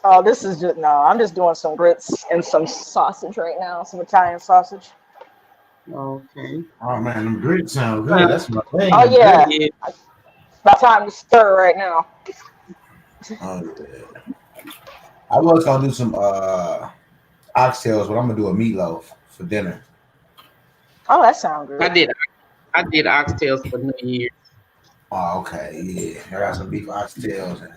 Oh, I'm just doing some grits and some sausage right now, some Italian sausage. Okay. Oh man, them grits sound good. That's my thing. Oh yeah. About time to stir right now. Oh, yeah. I was gonna do some oxtails, but I'm gonna do a meatloaf for dinner. Oh, that sounds I good. did I did oxtails for New Year's. Oh, okay, yeah. I got some beef oxtails, and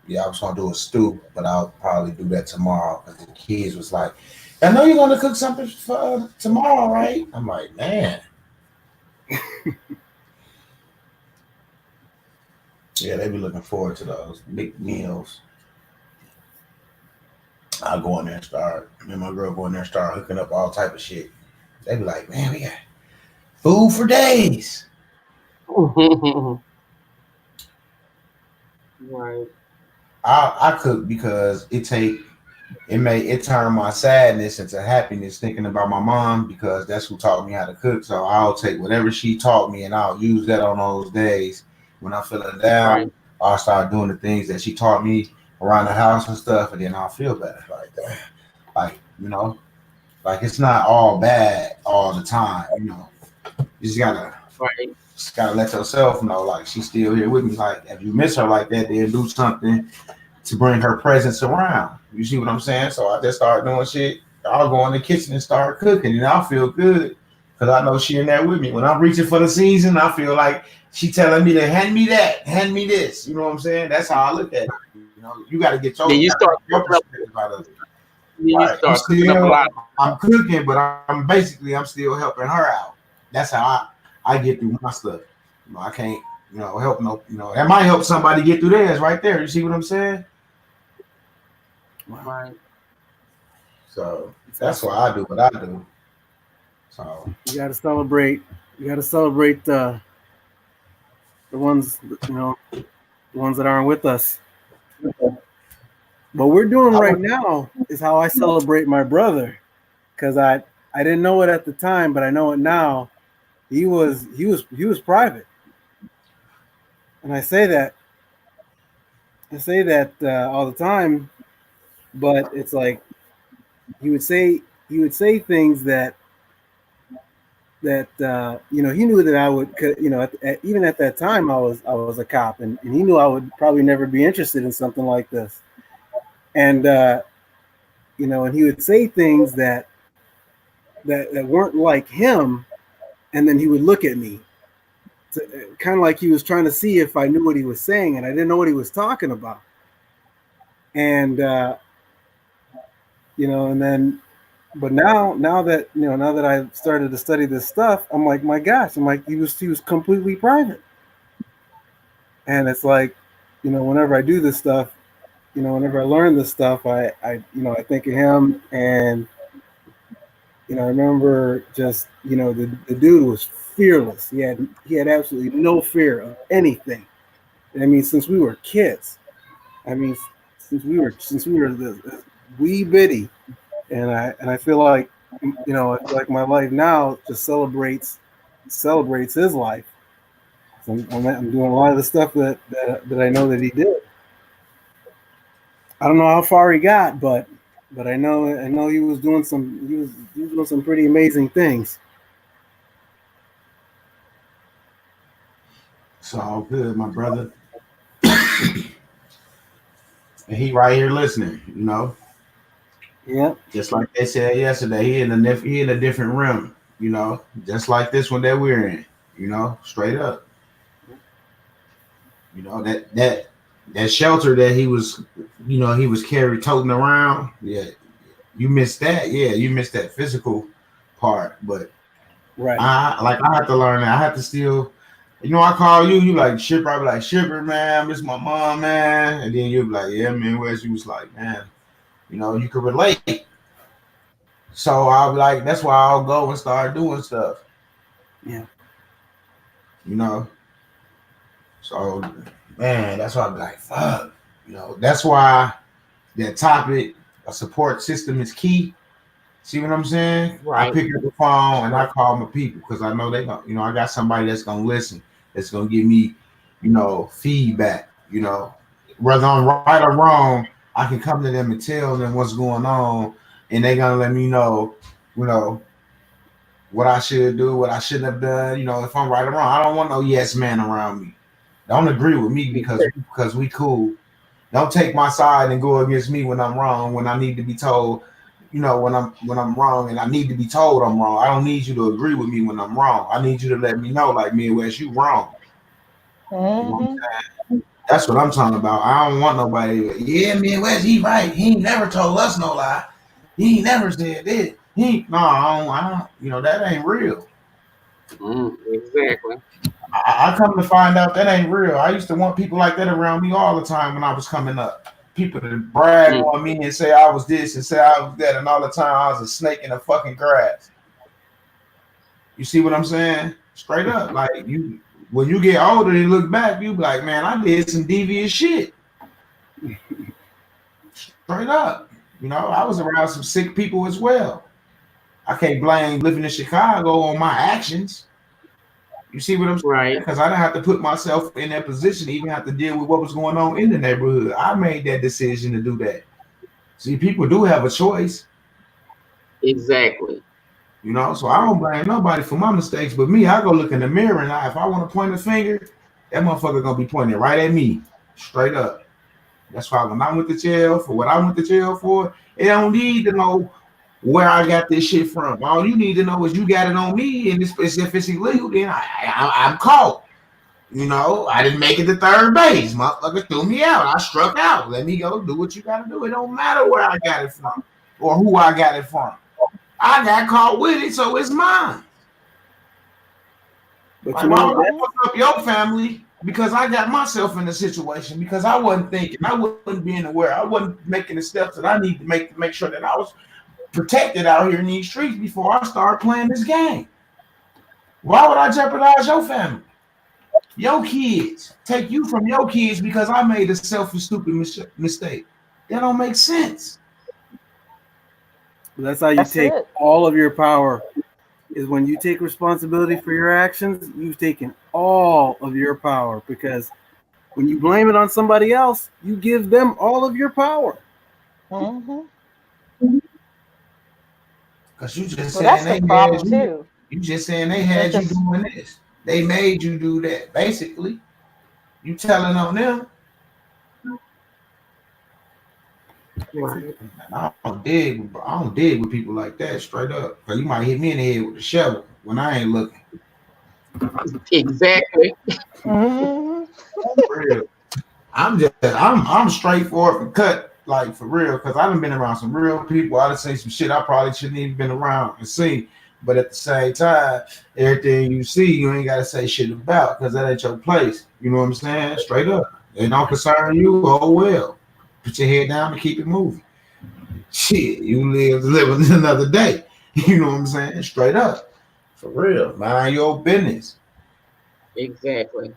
yeah, I was gonna do a stew, but I'll probably do that tomorrow because the kids was like, "I know you're gonna cook something for tomorrow, right?" I'm like, "Man, yeah, they be looking forward to those big meals." I'll go in there and start. Me and my girl go in there and start hooking up all type of shit. They be like, "Man, we got food for days." Right. I cook because it turn my sadness into happiness thinking about my mom because that's who taught me how to cook. So I'll take whatever she taught me and I'll use that on those days when I'm feeling Right. down. I'll start doing the things that she taught me around the house and stuff, and then I'll feel better. Like that. Like, like it's not all bad all the time. You Right. just gotta let yourself know like she's still here with me. Like if you miss her like that, then do something to bring her presence around. You see what I'm saying? So I just start doing shit. I'll go in the kitchen and start cooking, and I'll feel good because I know she in there with me. When I'm reaching for the season, I feel like she telling me to hand me that, hand me this. You know what I'm saying? That's how I look at it. You got to get Then you start your cooking up. perspective out of it. Then you Right. start cooking up a lot. I'm cooking, but I'm still helping her out. That's how I get through my stuff. I can't, help that might help somebody get through theirs right there. You see what I'm saying? Right. So that's why I do what I do. So You got to celebrate. You got to celebrate the ones, the ones that aren't with us. What we're doing right now is how I celebrate my brother, because I didn't know it at the time, but I know it now. He was private, and I say that all the time, but it's like he would say things that he knew that I would, even at that time I was a cop, and he knew I would probably never be interested in something like this, and and he would say things that weren't like him, and then he would look at me, kind of like he was trying to see if I knew what he was saying, and I didn't know what he was talking about, and and then. But now that I've started to study this stuff, I'm like, my gosh, I'm like, he was completely private. And it's like, whenever I do this stuff, whenever I learn this stuff, I think of him, and I remember just, the dude was fearless. He had absolutely no fear of anything. I mean, since we were kids, I mean, since we were the wee bitty, and I feel like, I feel like my life now just celebrates his life. So I'm doing a lot of the stuff that I know that he did. I don't know how far he got, but I know he was doing some pretty amazing things. it's all good, my brother. And he right here listening, Yeah, just like they said yesterday. He in a different realm, just like this one that we're in, straight up. That shelter that he was carried toting around. Yeah, you missed that. Yeah, you missed that physical part. But right. I have to learn that. I have to still, I call you. You like Shipper. I be like Shipper, man. I miss my mom, man. And then you be like, yeah, man. Whereas you was like, man, you could relate. So I'll be like, that's why I'll go and start doing stuff. Yeah. You know. So man, that's why I'm like, fuck. That's why that topic, a support system is key. See what I'm saying? I Right. pick up the phone and I Right. call my people because I know they gonna, I got somebody that's gonna listen, that's gonna give me, feedback. Whether I'm right or wrong, I can come to them and tell them what's going on, and they gonna let me know, you know, what I should do, what I shouldn't have done. If I'm right or wrong, I don't want no yes man around me. Don't agree with me because we cool. Don't take my side and go against me when I'm wrong. When I need to be told, when I'm wrong and I need to be told I'm wrong. I don't need you to agree with me when I'm wrong. I need you to let me know, like Midwest, you wrong. You know what I'm saying? That's what I'm talking about. I don't want nobody. Yeah, Midwest, he right. He ain't never told us no lie. He ain't never said this. I don't. That ain't real. Exactly. I come to find out that ain't real. I used to want people like that around me all the time when I was coming up. People to brag on me and say I was this and say I was that, and all the time I was a snake in the fucking grass. You see what I'm saying? Straight up, like when you get older and look back, you be like, man, I did some devious shit. Straight up, I was around some sick people as well. I can't blame living in Chicago on my actions. You see what I'm saying? Right. Because I didn't have to put myself in that position to even have to deal with what was going on in the neighborhood. I made that decision to do that. See, people do have a choice. Exactly. So I don't blame nobody for my mistakes, but me, I go look in the mirror and if I want to point a finger, that motherfucker gonna be pointing right at me, straight up. That's why when I went to jail for what I went to jail for, it don't need to know where I got this shit from. All you need to know is you got it on me, and if it's illegal, then I'm caught. I didn't make it to third base. Motherfucker threw me out. I struck out. Let me go do what you got to do. It don't matter where I got it from or who I got it from. I got caught with it, so it's mine. But why would I fuck up your family because I got myself in a situation because I wasn't thinking, I wasn't being aware, I wasn't making the steps that I need to make sure that I was protected out here in these streets before I start playing this game. Why would I jeopardize your family? Your kids, take you from your kids because I made a selfish, stupid mistake. That don't make sense. That's how you take all of your power. Is when you take responsibility for your actions, you've taken all of your power. Because when you blame it on somebody else, you give them all of your power. Because you just saying they had you. You just saying they had you doing this. They made you do that. Basically, you telling on them. I don't dig with people like that straight up. Because you might hit me in the head with a shovel when I ain't looking. Exactly. I'm straightforward and cut, like for real, because I done been around some real people. I done seen some shit I probably shouldn't even been around and seen. But at the same time, everything you see, you ain't gotta say shit about because that ain't your place. You know what I'm saying? Straight up. It don't concern you, oh well. Put your head down and keep it moving. Shit, you live another day. You know what I'm saying? Straight up. For real. Mind your business. Exactly.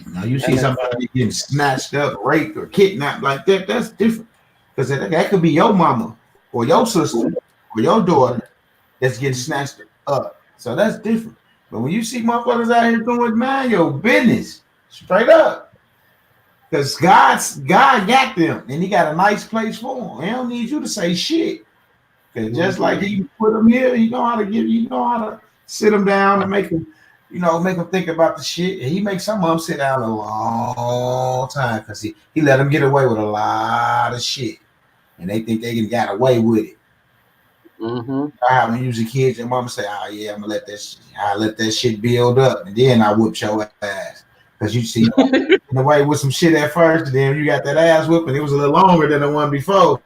Now you see somebody getting snatched up, raped, or kidnapped like that, that's different. Because that could be your mama or your sister or your daughter that's getting snatched up. So that's different. But when you see motherfuckers out here doing mind your business, straight up. Because God got them and he got a nice place for them. He don't need you to say shit. Because just like he put them here, you know how to sit them down and make them think about the shit. And he makes some of them sit down a long time because he let them get away with a lot of shit. And they think they got away with it. When you was a kid, your mama say, "Oh yeah, I'm gonna let that shit build up, and then I whoop your ass." Because you see, in the way with some shit at first, and then you got that ass whooping. It was a little longer than the one before.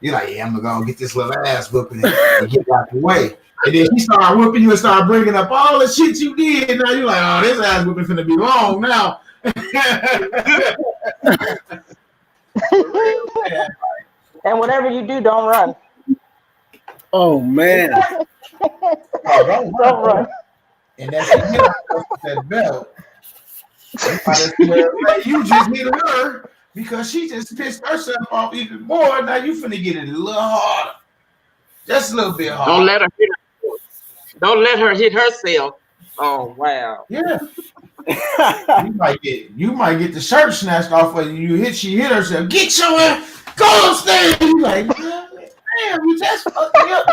You're like, "Yeah, I'm gonna go get this little ass whooping and get out the way." And then she started whooping you and started bringing up all the shit you did. Now you're like, "Oh, this ass whooping finna be long now." And whatever you do, don't run. Oh man! Don't run. And that's that belt. You just hit her because she just pissed herself off even more. Now you finna get it a little harder, just a little bit harder. Don't let her hit herself. Oh wow! Yeah. you might get the shirt snatched off of you. She hit herself. Get your ass. Go upstairs. You like, damn, you just fucked me up.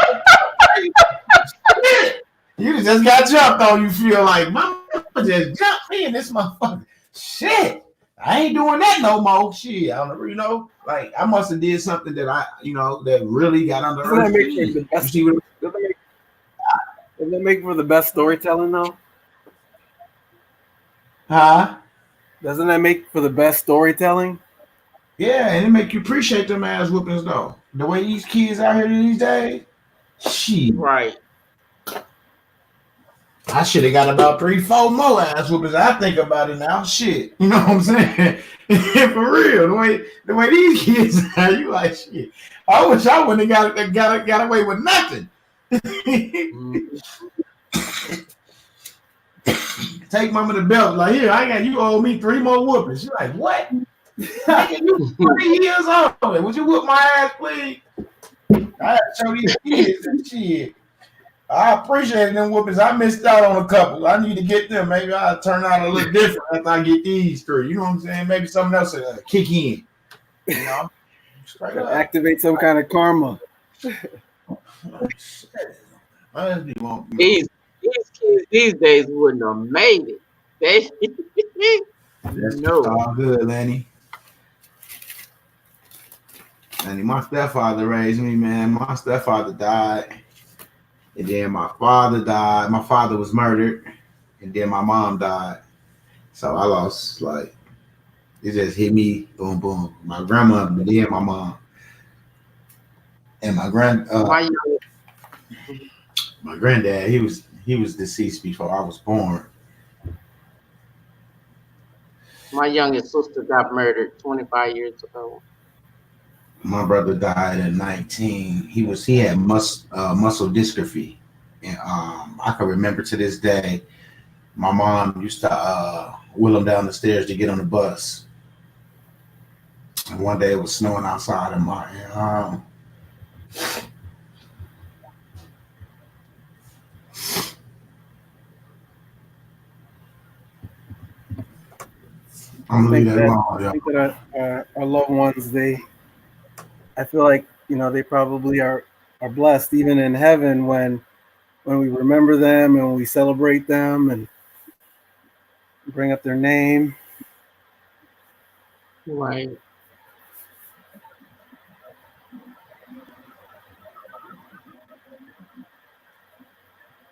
You just got jumped on. You feel like, mama, just jump me in this motherfucker. Shit. I ain't doing that no more. Shit. I don't know, like I must have did something that that really got under her skin. Does that make for the best storytelling though? Huh? Doesn't that make for the best storytelling? Yeah, and it make you appreciate them ass whoopings though. The way these kids out here these days, shit. Right. I should have got about 3-4 more ass whoopings. I think about it now. Shit. You know what I'm saying? For real. The way these kids are, you like shit. I wish I wouldn't have got away with nothing. Take mama the belt. Like, here, you owe me 3 more whoopings. She's like, what? You 3 years old. Would you whoop my ass, please? I had to show these kids and shit. I appreciate them whoopings. I missed out on a couple. I need to get them. Maybe I'll turn out a little different after I get these 3. You know what I'm saying? Maybe something else will kick in. You know? Activate some kind of karma. These kids these days wouldn't have made it. That's all good, Lenny. My stepfather raised me, man. My stepfather died. And then my father died. My father was murdered. And then my mom died. So I lost, like, it just hit me, boom, boom. My grandma, and then my mom. And my granddad, he was deceased before I was born. My youngest sister got murdered 25 years ago. My brother died at 19. He had muscle dystrophy, and I can remember to this day, my mom used to wheel him down the stairs to get on the bus. And one day it was snowing outside, and I'm gonna leave that alone. I think that our loved ones, I feel like they probably are blessed even in heaven when we remember them and we celebrate them and bring up their name. Right.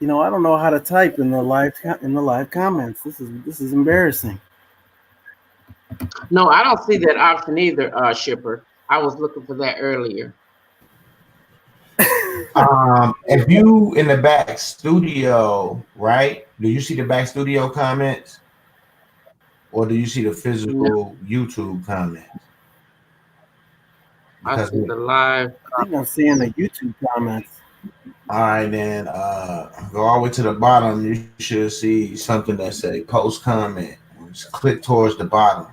I don't know how to type in the live comments. This is embarrassing. No, I don't see that option either, Shipper. I was looking for that earlier. If you in the back studio, right? Do you see the back studio comments? Or do you see the physical YouTube comments? Because I see the live. I think I'm seeing the YouTube comments. All right, then go all the way to the bottom. You should see something that say post comment. Just click towards the bottom.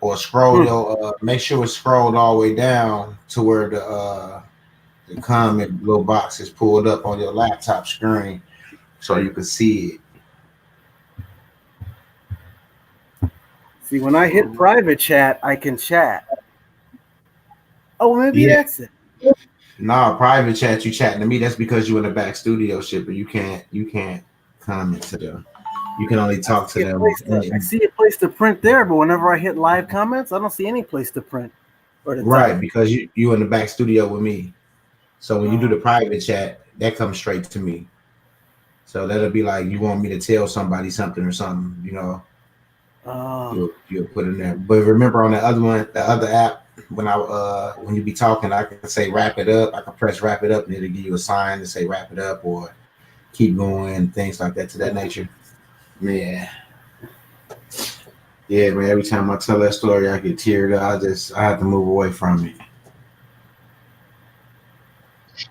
Or scroll make sure it's scrolled all the way down to where the comment little box is pulled up on your laptop screen so you can see it. See, when I hit private chat, I can chat. Oh, maybe that's it. Nah, private chat, you chatting to me. That's because you in the back studio, Shipper. You can't comment to them. You can only talk to them. I see a place to print there, but whenever I hit live comments, I don't see any place to print. Right, because you in the back studio with me. So when you do the private chat, that comes straight to me. So that'll be like you want me to tell somebody something or something, You'll put in there. But remember on the other app, when you be talking, I can say wrap it up. I can press wrap it up, and it'll give you a sign to say wrap it up or keep going, things like that to that nature. Yeah, man. Every time I tell that story, I get teared up. I have to move away from it.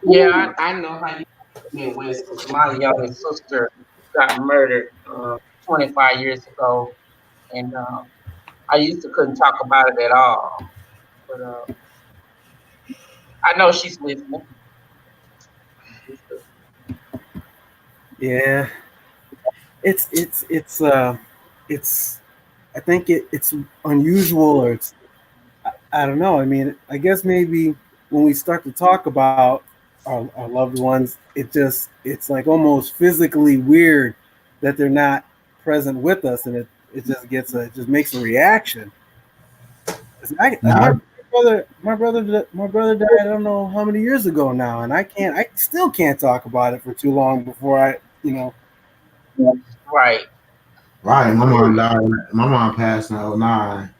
Yeah, I know how you Midwest. My youngest sister got murdered 25 years ago, and I couldn't talk about it at all. But I know she's listening. Yeah. It's I think it's unusual, or I don't know. I mean, I guess maybe when we start to talk about our loved ones, it's like almost physically weird that they're not present with us, and it just makes a reaction. My brother died. I don't know how many years ago now, and I still can't talk about it for too long before Right. Right. My mom died. My mom passed in '09.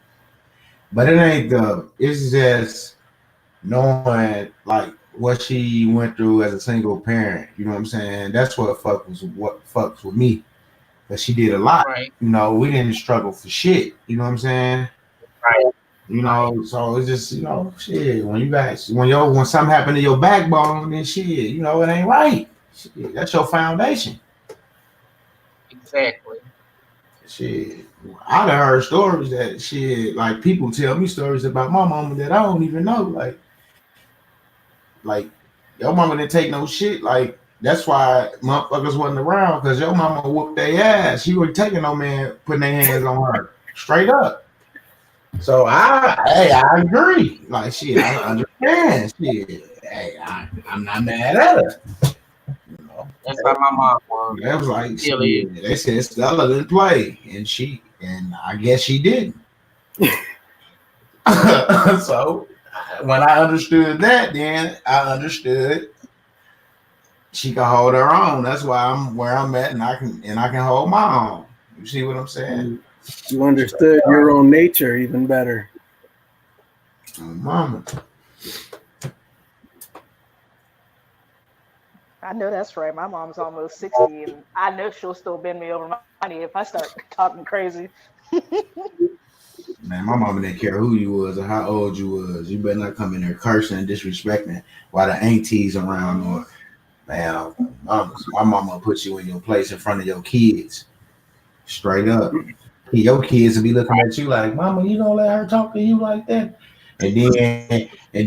But it ain't it's just knowing like what she went through as a single parent. You know what I'm saying? That's what fucks with me. But she did a lot. Right. You know, we didn't struggle for shit. You know what I'm saying? Right. You know, so it's just, shit. When something happened to your backbone, then shit, it ain't right. Shit, that's your foundation. Exactly. Shit. I done heard stories that shit, like people tell me stories about my mama that I don't even know. Like your mama didn't take no shit. Like that's why motherfuckers wasn't around, because your mama whooped their ass. She wasn't taking no man putting their hands on her. Straight up. So I agree. Like shit, I understand. Shit. Hey, I'm not mad at her. That's how my mom was. That was like shit, they said Stella didn't play, and I guess she didn't. So when I understood that, then I understood she can hold her own. That's why I'm where I'm at, and I can hold my own. You see what I'm saying? You understood your own nature even better. Oh, mama. I know that's right. My mom's almost 60, and I know she'll still bend me over my knee if I start talking crazy. Man, my mama didn't care who you was or how old you was. You better not come in there cursing and disrespecting while the aunties around. Or man, my mama put you in your place in front of your kids. Straight up. Your kids will be looking at you like, Mama, you don't let her talk to you like that. And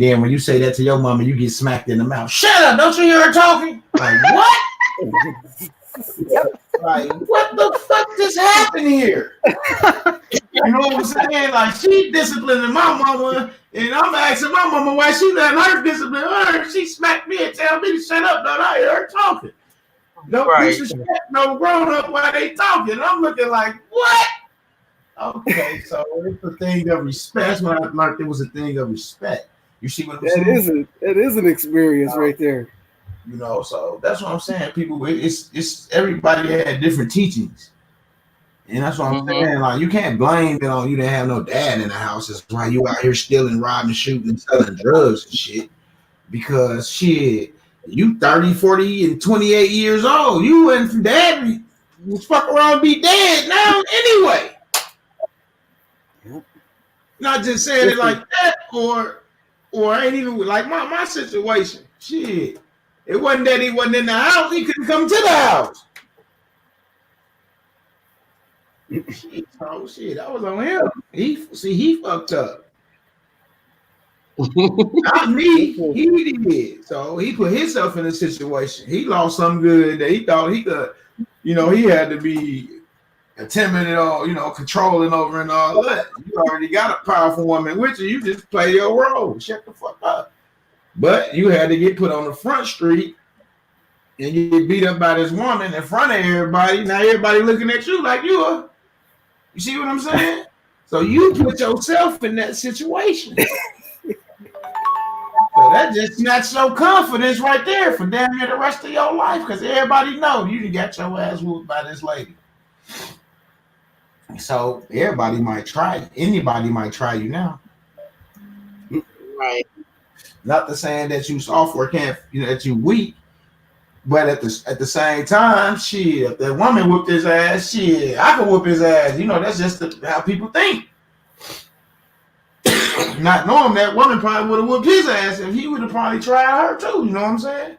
then when you say that to your mama, you get smacked in the mouth. Shut up! Don't you hear her talking? Like what? Like what the fuck just happened here? You know what I'm saying? Like she disciplining my mama, and I'm asking my mama why she letting her discipline her. She smacked me and tell me to shut up. Don't I hear her talking? No disrespect, no grown up while they talking. I'm looking like what? Okay, so it's a thing of respect. That's when I learned it was a thing of respect. You see what I'm saying? It is an experience right there. So that's what I'm saying. People, it's everybody had different teachings, and that's what I'm saying. Like you can't blame it on you didn't have no dad in the house. That's why you out here stealing, robbing, shooting, and selling drugs and shit. Because shit, you 30, 40, and 28 years old. You went from dad was fuck around and be dead now anyway. Not just saying it like that, or ain't even like my situation. Shit, it wasn't that he wasn't in the house; he couldn't come to the house. Shit, that was on him. He fucked up. Not me. He did. So he put himself in a situation. He lost some good that he thought he could. He had to be intimidated or, controlling over and all that. You already got a powerful woman with you. You just play your role. Shut the fuck up. But you had to get put on the front street and you get beat up by this woman in front of everybody. Now everybody looking at you like you are. You see what I'm saying? So you put yourself in that situation. So that just snatched your confidence right there for damn near the rest of your life, because everybody know you done got your ass whooped by this lady. So everybody might try. Anybody might try you now. Right. Not the saying that you soft or can't, that you weak, but at the same time, shit, if that woman whooped his ass, shit, I could whoop his ass. That's just how people think. Not knowing that woman probably would have whooped his ass if he would have probably tried her too. You know what I'm saying?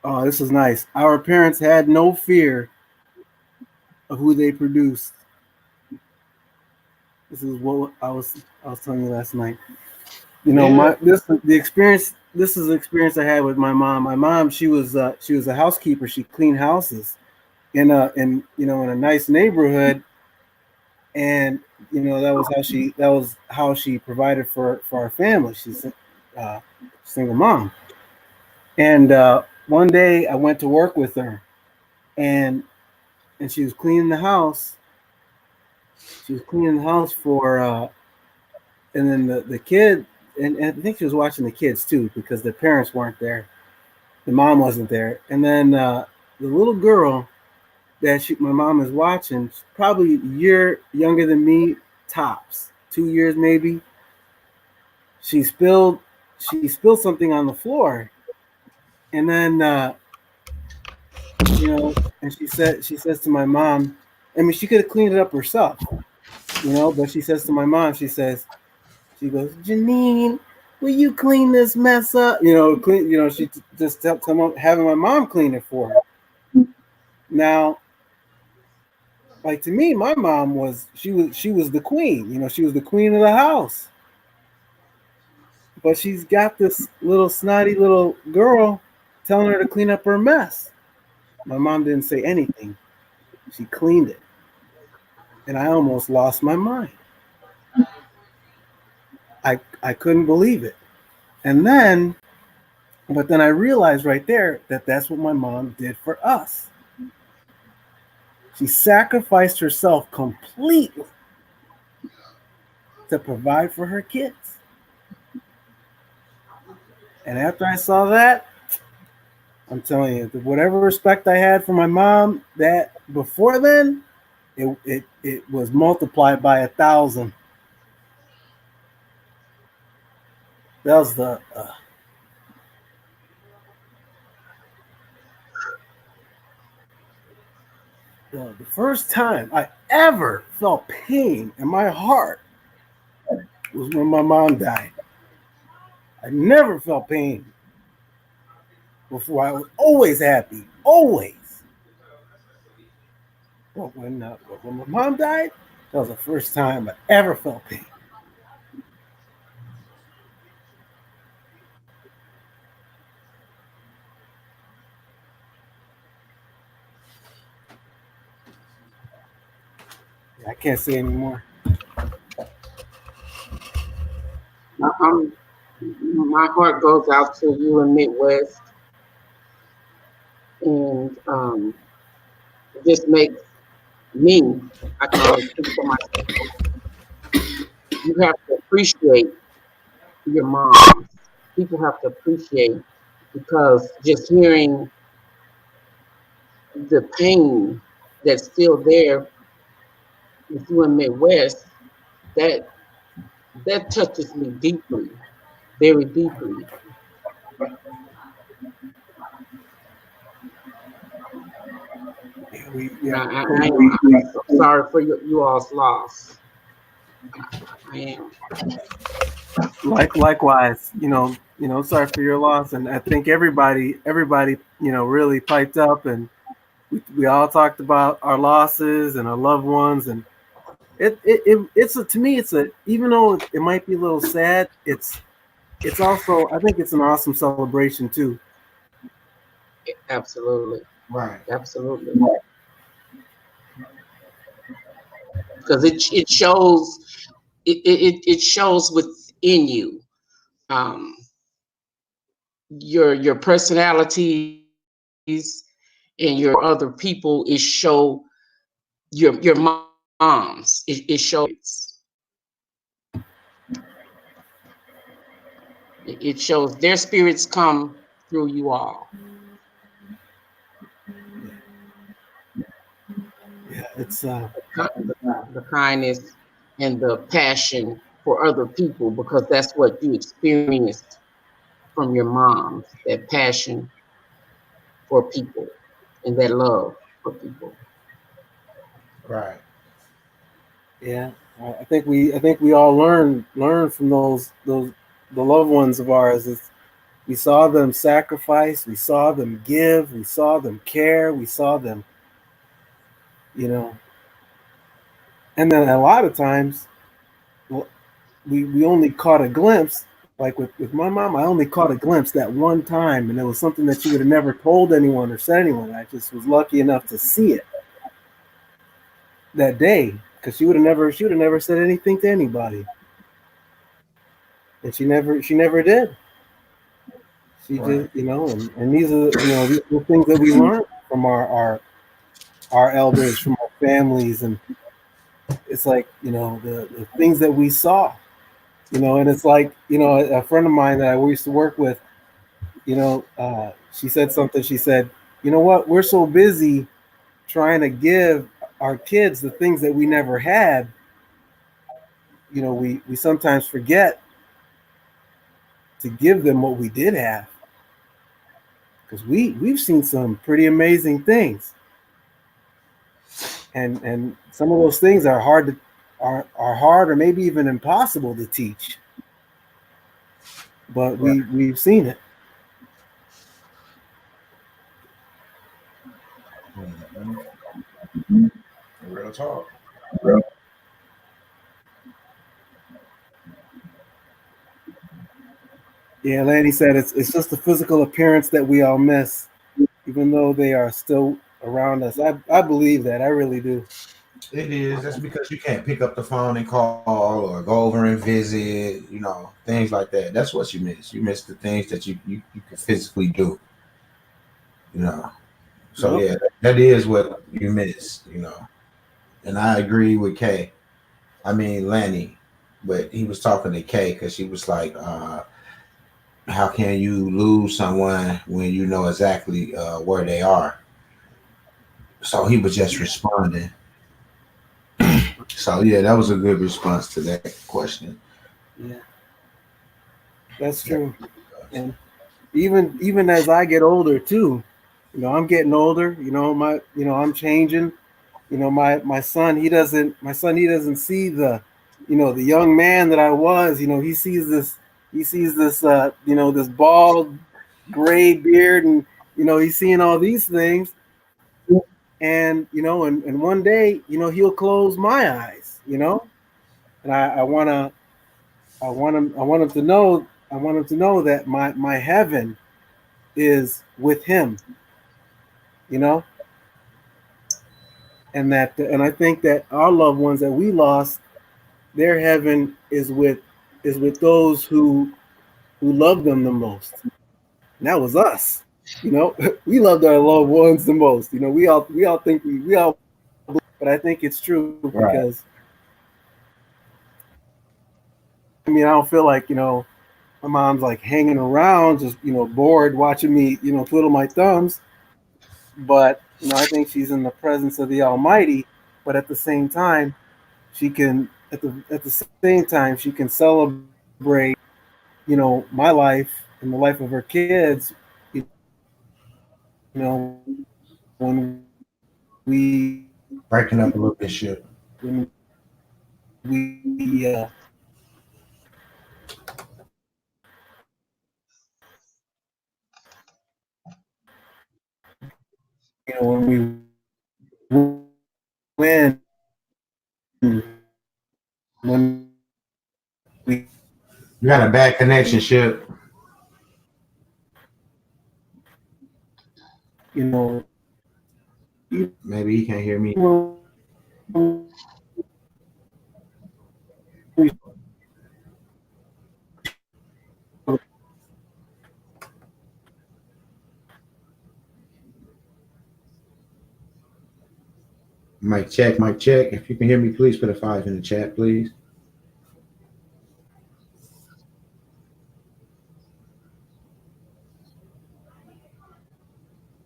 Oh, this is nice. Our parents had no fear of who they produced. This is what I was telling you last night. This is the experience I had with my mom. My mom, she was a housekeeper. She cleaned houses in a nice neighborhood, and that was how she provided for our family. She's a single mom, and one day I went to work with her, and she was cleaning the house. She was cleaning the house for, and then the kid, and I think she was watching the kids too because the parents weren't there. The mom wasn't there, and then the little girl that my mom is watching, she's probably a year younger than me, tops, 2 years maybe. She spilled something on the floor, and then and she says to my mom, I mean, she could have cleaned it up herself, but she says to my mom, she goes, Janine, will you clean this mess up? She just having my mom clean it for her. Now, like, to me, my mom was the queen. She was the queen of the house. But she's got this little snotty little girl telling her to clean up her mess. My mom didn't say anything. She cleaned it. And I almost lost my mind. I couldn't believe it. But then I realized right there that that's what my mom did for us. She sacrificed herself completely to provide for her kids. And after I saw that, I'm telling you, whatever respect I had for my mom that before then, it was multiplied by 1,000. That was the first time I ever felt pain in my heart was when my mom died. I never felt pain before. I was always happy, always. But when my mom died, that was the first time I ever felt pain. I can't say anymore. My heart goes out to you in Midwest, and it just makes me, I can only speak for myself. You have to appreciate your mom. People have to appreciate, because just hearing the pain that's still there with you in Midwest, that touches me deeply, very deeply. I'm sorry for you all's loss. I am. Likewise, sorry for your loss, and I think everybody, really piped up, and we all talked about our losses and our loved ones, and to me, even though it might be a little sad, it's also, I think it's an awesome celebration too. Absolutely. Right. Absolutely. Because it shows it shows within you, your personalities and your other people. It show your moms. It shows. It shows their spirits come through you all. Yeah, it's the kindness and the passion for other people, because that's what you experienced from your moms, that passion for people and that love for people. Right. Yeah, I think we all learn from the loved ones of ours. We saw them sacrifice, we saw them give, we saw them care, we saw them, and then a lot of times, well, we only caught a glimpse. Like with my mom, I only caught a glimpse that one time, and it was something that she would have never told anyone or said anyone. I just was lucky enough to see it that day, because she would have never said anything to anybody, and she never did. She just, and these are, these are the things that we learn from our elders, from our families, and it's like, the things that we saw, and it's like, a friend of mine that I used to work with, she said something. She said, you know what? We're so busy trying to give our kids the things that we never had. We sometimes forget to give them what we did have, because we've seen some pretty amazing things, and some of those things are hard or maybe even impossible to teach, but we've seen it. Real talk. Yeah, Lanny said it's just the physical appearance that we all miss, even though they are still around us. I believe that. I really do. It is. That's because you can't pick up the phone and call or go over and visit, things like that. That's what you miss. You miss the things that you can physically do, you know. So Yep. yeah, that is what you miss. And I agree with Kay. I mean Lanny, but he was talking to Kay because she was like, how can you lose someone when you know exactly where they are? So he was just responding. So yeah, that was a good response to that question. Yeah, that's true. And even as I get older too, I'm getting older. I'm changing. My son he doesn't see the young man that I was. He sees this this bald gray beard, and he's seeing all these things, and one day he'll close my eyes, and I want him to know that my heaven is with him, you know and I think that our loved ones that we lost, their heaven is with those who love them the most. And that was us. We loved our loved ones the most. We all think we all, but I think it's true Right. because I don't feel like my mom's like hanging around just bored watching me twiddle my thumbs, but I think she's in the presence of the Almighty. But at the same time, she can at the same time she can celebrate my life and the life of her kids, when Breaking up a little bit, shit. when we when we win, when You got a bad connection, shit. you Maybe he can't hear me. Mic check, mic check. If you can hear me, please put a 5 in the chat, please.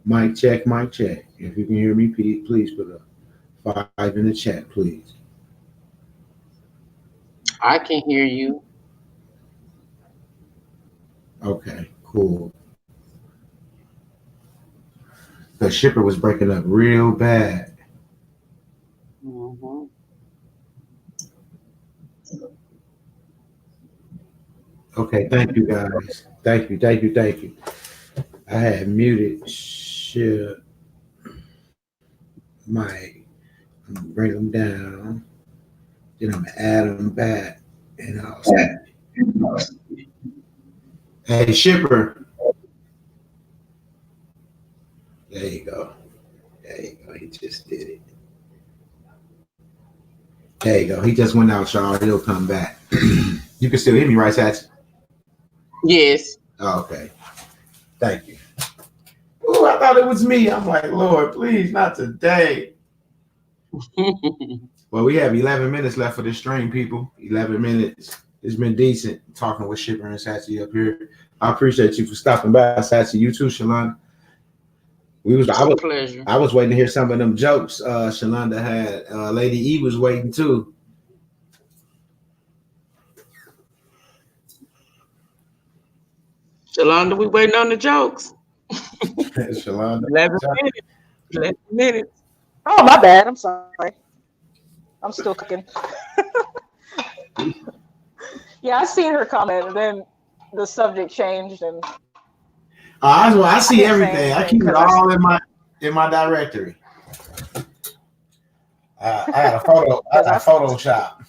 Mic check, mic check. If you can hear me, please put a 5 in the chat, please. I can hear you. Okay, cool. The shipper was breaking up real bad. Hmm. Okay, thank you guys. Thank you, thank you, thank you. I had muted shit. Mic. I'm gonna bring them down. Then I'm gonna add them back. And I'll say, hey, shipper. There you go. There you go. He just did it. There you go. He just went out, y'all. He'll come back. You can still hear me, right, Satch? Yes. Oh, okay. Thank you. Ooh, I thought it was me. I'm like, Lord, please, not today. Well, we have 11 minutes left for this stream, people. 11 minutes. It's been decent talking with Shipper and Sachi up here. I appreciate you for stopping by, Sachi. You too, Shalonda. Pleasure. I was waiting to hear some of them jokes Shalonda had. Lady E was waiting too. Shalonda, we waiting on the jokes. Shalonda. 11 minutes. 11 minutes. Oh, my bad. I'm sorry. I'm still cooking. Yeah, I seen her comment, and then the subject changed, and I see everything. I keep it all in my directory. I had a photo. I got Photoshop.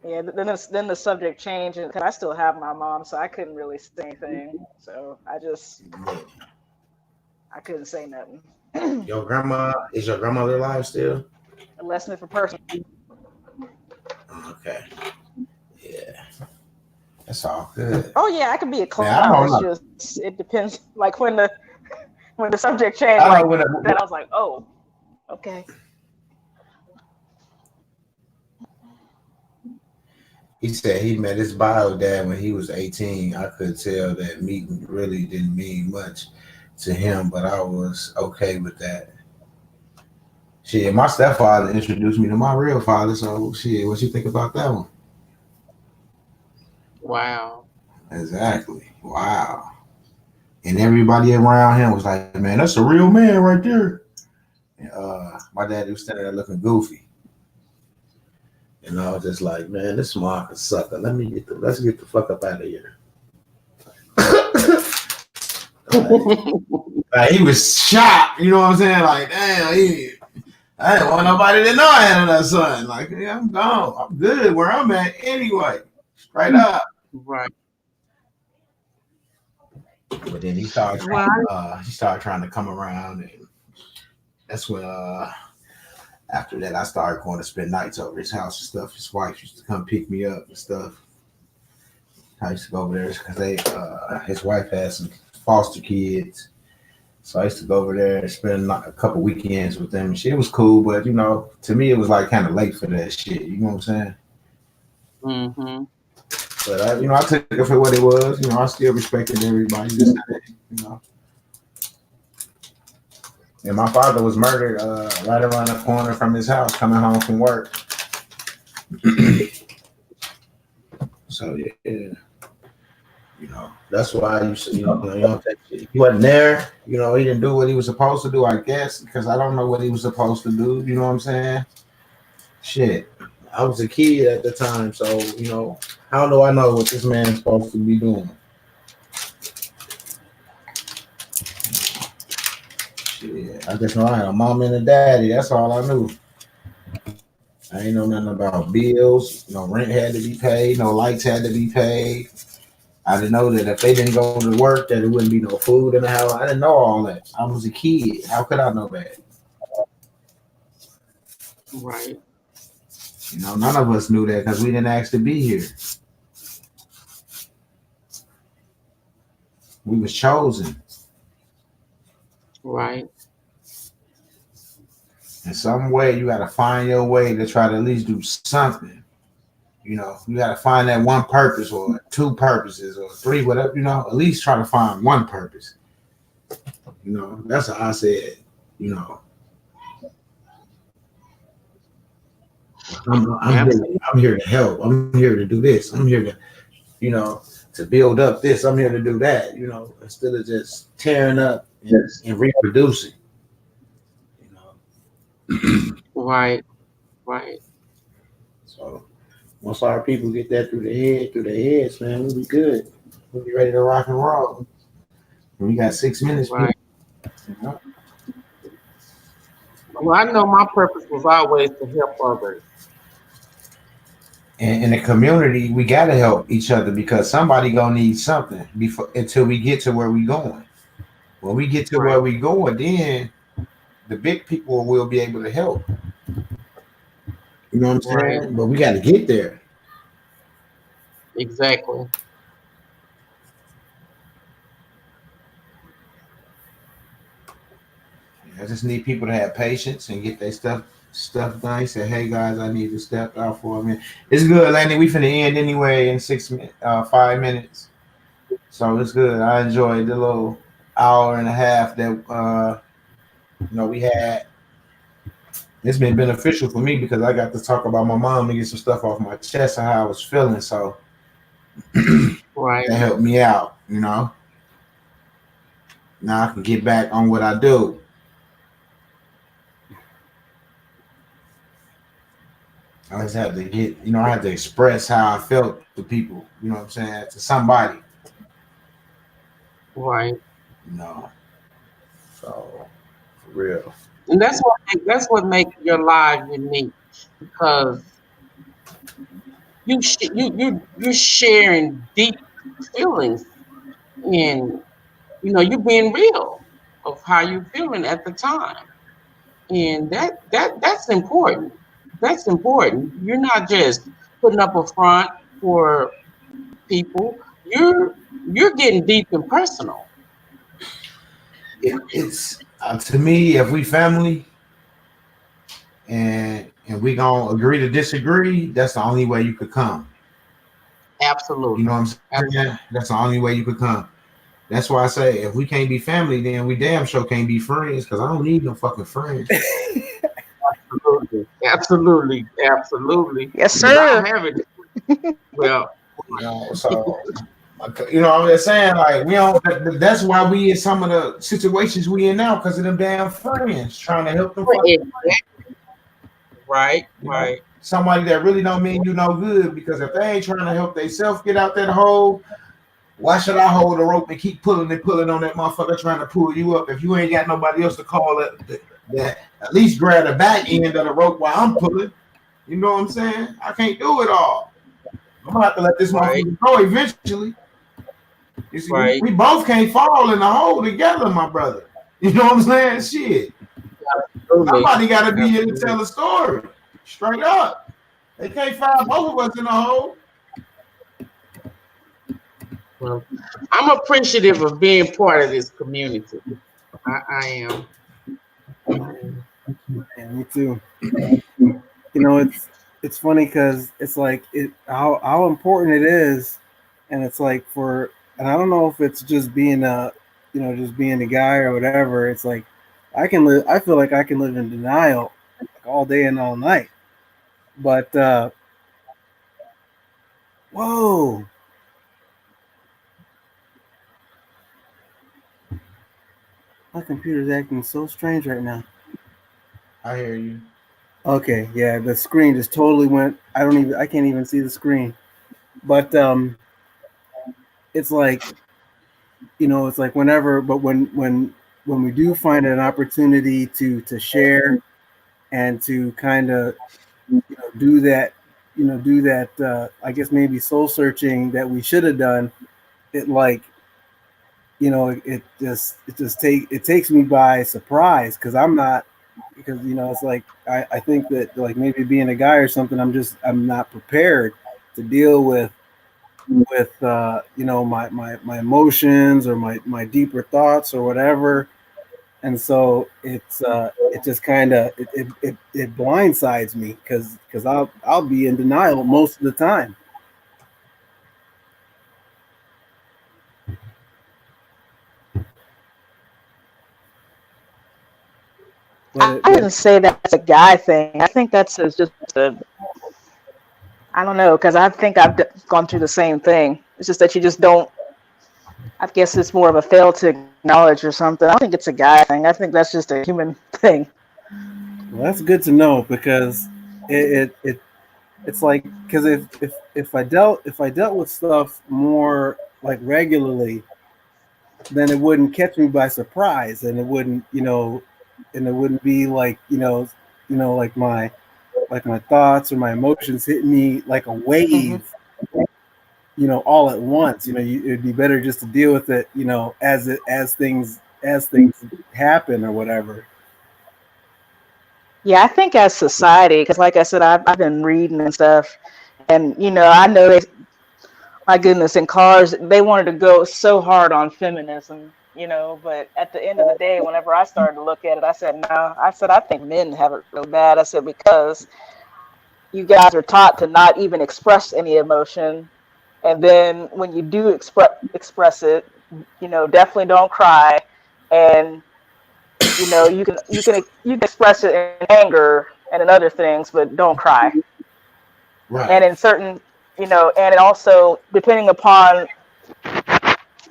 Yeah, then the subject changed, because I still have my mom, so I couldn't really say anything. So I couldn't say nothing. Is your grandmother alive still? Unless if a person. Okay. Yeah. That's all good. Oh yeah, I could be a clown. It depends. Like when the subject changed, then I was like, oh, okay. He said he met his bio dad when he was 18. I could tell that meeting really didn't mean much to him, but I was okay with that. Shit, my stepfather introduced me to my real father, so shit, what you think about that one? Wow. Exactly. Wow. And everybody around him was like, man, that's a real man right there. And, my dad was standing there looking goofy. And I was just like, man, this mark sucker. Let's get the fuck up out of here. Like, he was shocked, you know what I'm saying? Like, damn, I didn't want nobody to know I had another son. Like, yeah, I'm gone. I'm good where I'm at anyway. Straight up. Right. But then he started trying to come around, and that's when after that I started going to spend nights over his house and stuff. His wife used to come pick me up and stuff. I used to go over there because his wife had some foster kids. So I used to go over there and spend a couple weekends with them. And shit, it was cool, but you know, to me it was like kind of late for that shit. You know what I'm saying? Mm-hmm. But I took it for what it was. You know, I still respected everybody. You know. And my father was murdered right around the corner from his house, coming home from work. So yeah, you know, that's why he wasn't there. You know, he didn't do what he was supposed to do. I guess because I don't know what he was supposed to do. You know what I'm saying? Shit, I was a kid at the time, so you know, how do I know what this man's supposed to be doing? Shit, I just know I had a mom and a daddy. That's all I knew. I ain't know nothing about bills. No rent had to be paid. No lights had to be paid. I didn't know that if they didn't go to work, that there wouldn't be no food in the house. I didn't know all that. I was a kid. How could I know that? Right. You know, none of us knew that because we didn't ask to be here. We was chosen. Right. In some way, you got to find your way to try to at least do something. You know, you got to find that one purpose or two purposes or three, whatever, you know, at least try to find one purpose. You know, that's what I said, you know. I'm here to help. I'm here to do this. I'm here to, you know, to build up this. I'm here to do that, you know, instead of just tearing up and reproducing. Right. So once our people get that through their heads, man, we'll be good. We'll be ready to rock and roll. And we got 6 minutes. Right. You know? Well, I know my purpose was always to help others. And in the community, we gotta help each other because somebody gonna need something until we get to where we going. When we get to where we going, then the big people will be able to help. You know what I'm saying? But we got to get there. Exactly. I just need people to have patience and get their stuff done. Say, hey guys, I need to step out for a minute. It's good, Lanny. We finna end anyway in 5 minutes. So it's good. I enjoyed the little hour and a half that we had. It's been beneficial for me because I got to talk about my mom and get some stuff off my chest and how I was feeling. So Right. that helped me out, Now I can get back on what I do. I just had to get, I had to express how I felt to people, you know what I'm saying, to somebody. Right. So for real. And that's what makes your life unique, because you're sharing deep feelings, and you're being real of how you're feeling at the time, and that's important. That's important. You're not just putting up a front for people. You're getting deep and personal. It's to me, if we family and we gonna agree to disagree, that's the only way you could come. Absolutely. You know what I'm saying? Absolutely. That's the only way you could come. That's why I say if we can't be family, then we damn sure can't be friends, because I don't need no fucking friends. Absolutely. Yes, sir. I have it. Well, so I'm just saying, like, we don't. That's why we in some of the situations we in now, because of them damn friends trying to help them. Right. Somebody that really don't mean you no good, because if they ain't trying to help themselves get out that hole, why should I hold the rope and keep pulling and pulling on that motherfucker trying to pull you up if you ain't got nobody else to call it that at least grab the back end of the rope while I'm pulling? You know what I'm saying? I can't do it all. I'm gonna have to let this motherfucker go eventually. You see, we both can't fall in the hole together, my brother. You know what I'm saying? Shit. Somebody got to be here to tell a story. Straight up. They can't find both of us in the hole. Well, I'm appreciative of being part of this community. I am. Yeah, me too. It's funny because it's like how important it is, and it's like and I don't know if it's just being just being a guy or whatever. It's like I feel like I can live in denial like all day and all night. But whoa. My computer's acting so strange right now. I hear you. Okay, yeah, the screen just totally went. I can't even see the screen. But it's like, it's like whenever, but when we do find an opportunity to share and to kind of do that, I guess maybe soul searching that we should have done, it like it takes me by surprise, because I'm not, because it's like I think that like maybe being a guy or something, I'm not prepared to deal with my emotions or my deeper thoughts or whatever, and so it just kind of it blindsides me because I'll be in denial most of the time. I didn't say that's a guy thing. I think that's just I don't know, because I think I've gone through the same thing. It's just that you just don't. I guess it's more of a fail to acknowledge or something. I don't think it's a guy thing. I think that's just a human thing. Well, that's good to know, because it's like, because if I dealt with stuff more like regularly, then it wouldn't catch me by surprise, and it wouldn't be like like my thoughts or my emotions hit me like a wave, all at once. It'd be better just to deal with it, as things happen or whatever. Yeah, I think as society, because like I said, I've been reading and stuff, and I know my goodness, in cars, they wanted to go so hard on feminism, but at the end of the day, whenever I started to look at it, I said, no, I think men have it real bad. I said, because you guys are taught to not even express any emotion. And then when you do express it, definitely don't cry. And, you can express it in anger and in other things, but don't cry. Right. And in certain, and also depending upon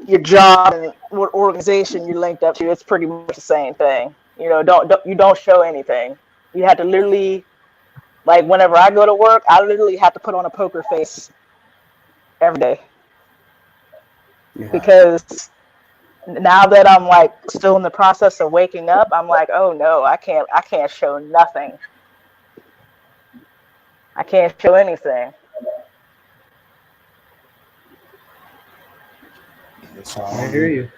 your job and what organization you're linked up to, it's pretty much the same thing. Don't show anything. You have to literally, like, whenever I go to work, I literally have to put on a poker face every day. Yeah. Because now that I'm like still in the process of waking up, I'm like, oh no, I can't show nothing. I can't show anything. I hear you.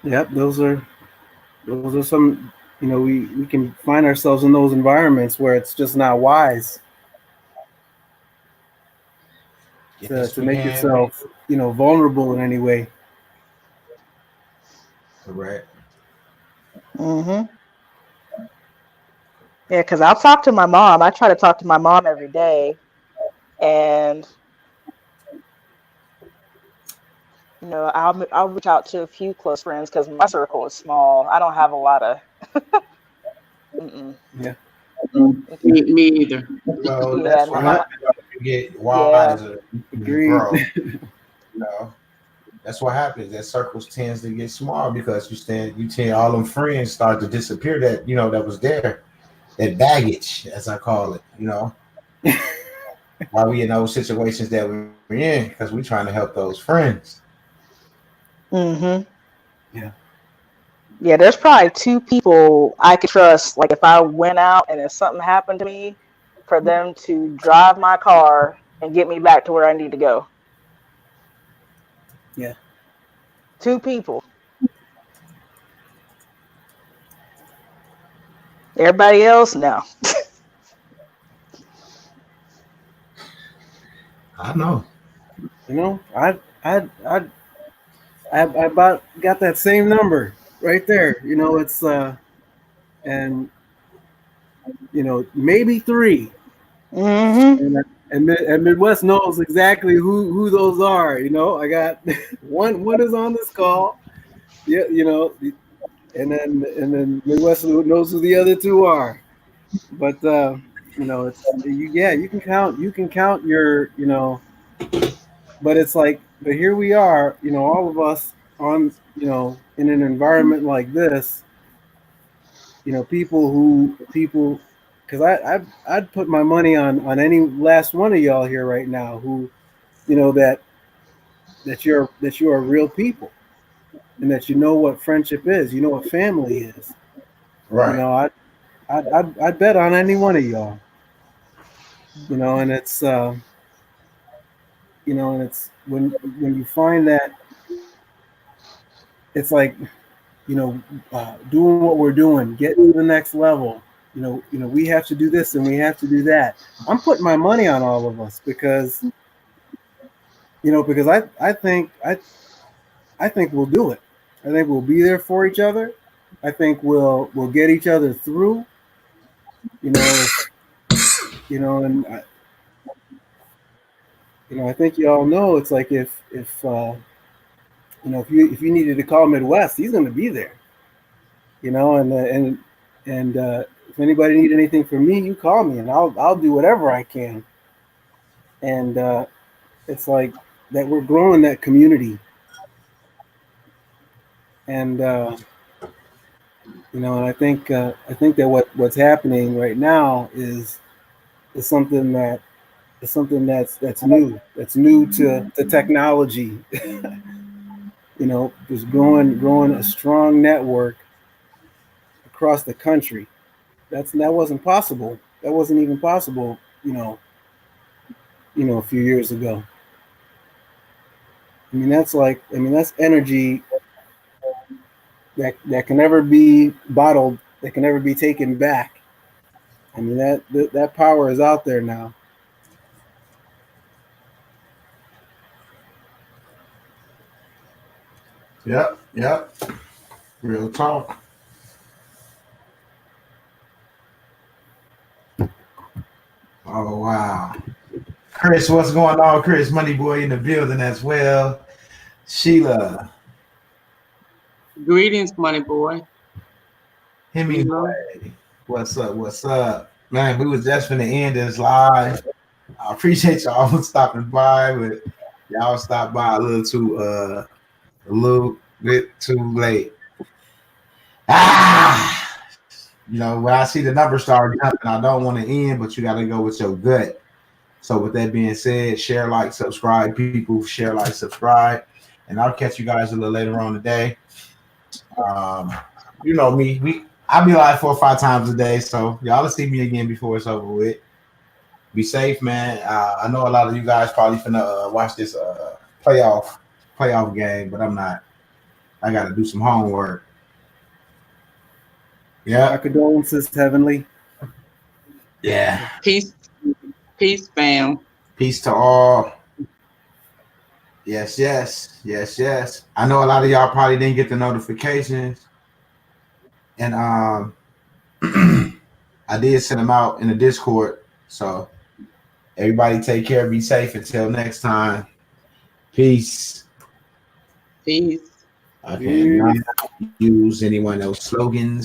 Yep, those are some, we can find ourselves in those environments where it's just not wise to make yourself, vulnerable in any way. Correct. Mm-hmm. Yeah, because I'll talk to my mom. I try to talk to my mom every day, and I'll reach out to a few close friends because my circle is small. I don't have a lot of. Yeah. Me either. Well, that's what happens when you get wiser. Agreed. Grow. That's what happens. That circles tends to get small because you tend all them friends start to disappear that that was there. That baggage, as I call it, while we in those situations that we're in, because we're trying to help those friends. Mm-hmm. Yeah. Yeah, there's probably two people I could trust. Like if I went out and if something happened to me, for them to drive my car and get me back to where I need to go. Yeah. Two people. Everybody else, no. I know. I about got that same number right there. It's and maybe three. Mm-hmm. And Midwest knows exactly who those are. I got one is on this call. Yeah, and then Midwest knows who the other two are. But it's you can count your but it's like, but here we are, all of us on, in an environment like this, people, because I'd put my money on any last one of y'all here right now who, that you're real people, and that what friendship is, what family is. Right. I'd bet on any one of y'all, and it's and it's when you find that, it's like, doing what we're doing, getting to the next level. We have to do this and we have to do that. I'm putting my money on all of us because I think we'll do it. I think we'll be there for each other. I think we'll get each other through. And I think you all know, it's like if you needed to call Midwest, he's going to be there. And if anybody need anything from me, you call me and I'll do whatever I can. And it's like that we're growing that community. And and I think that what's happening right now is something that's new. That's new to technology. Just growing a strong network across the country. That wasn't possible. That wasn't even possible, a few years ago. That's energy that can never be bottled, that can never be taken back. That power is out there now. Yep. Real talk. Oh wow. Chris, what's going on? Chris, Money Boy in the building as well. Sheila, Greetings, money boy. Hemingway, what's up? What's up? Man, we was just finna end this live. I appreciate y'all stopping by, but y'all stopped by a little bit too late. You know, when I see the numbers start jumping, I don't want to end, but you got to go with your gut. So with that being said, share, like, subscribe, people. Share, like, subscribe, and I'll catch you guys a little later on today. You know me, I'll be live 4 or 5 times a day, so y'all will see me again before it's over with. Be safe, man. I know a lot of you guys probably finna watch this playoff game, but I'm not. I got to do some homework. Yeah. My condolences, Heavenly. Yeah. Peace, fam. Peace to all. Yes. I know a lot of y'all probably didn't get the notifications, and I did send them out in the Discord. So everybody take care, be safe until next time. Peace. Peace. I can't use anyone else's slogans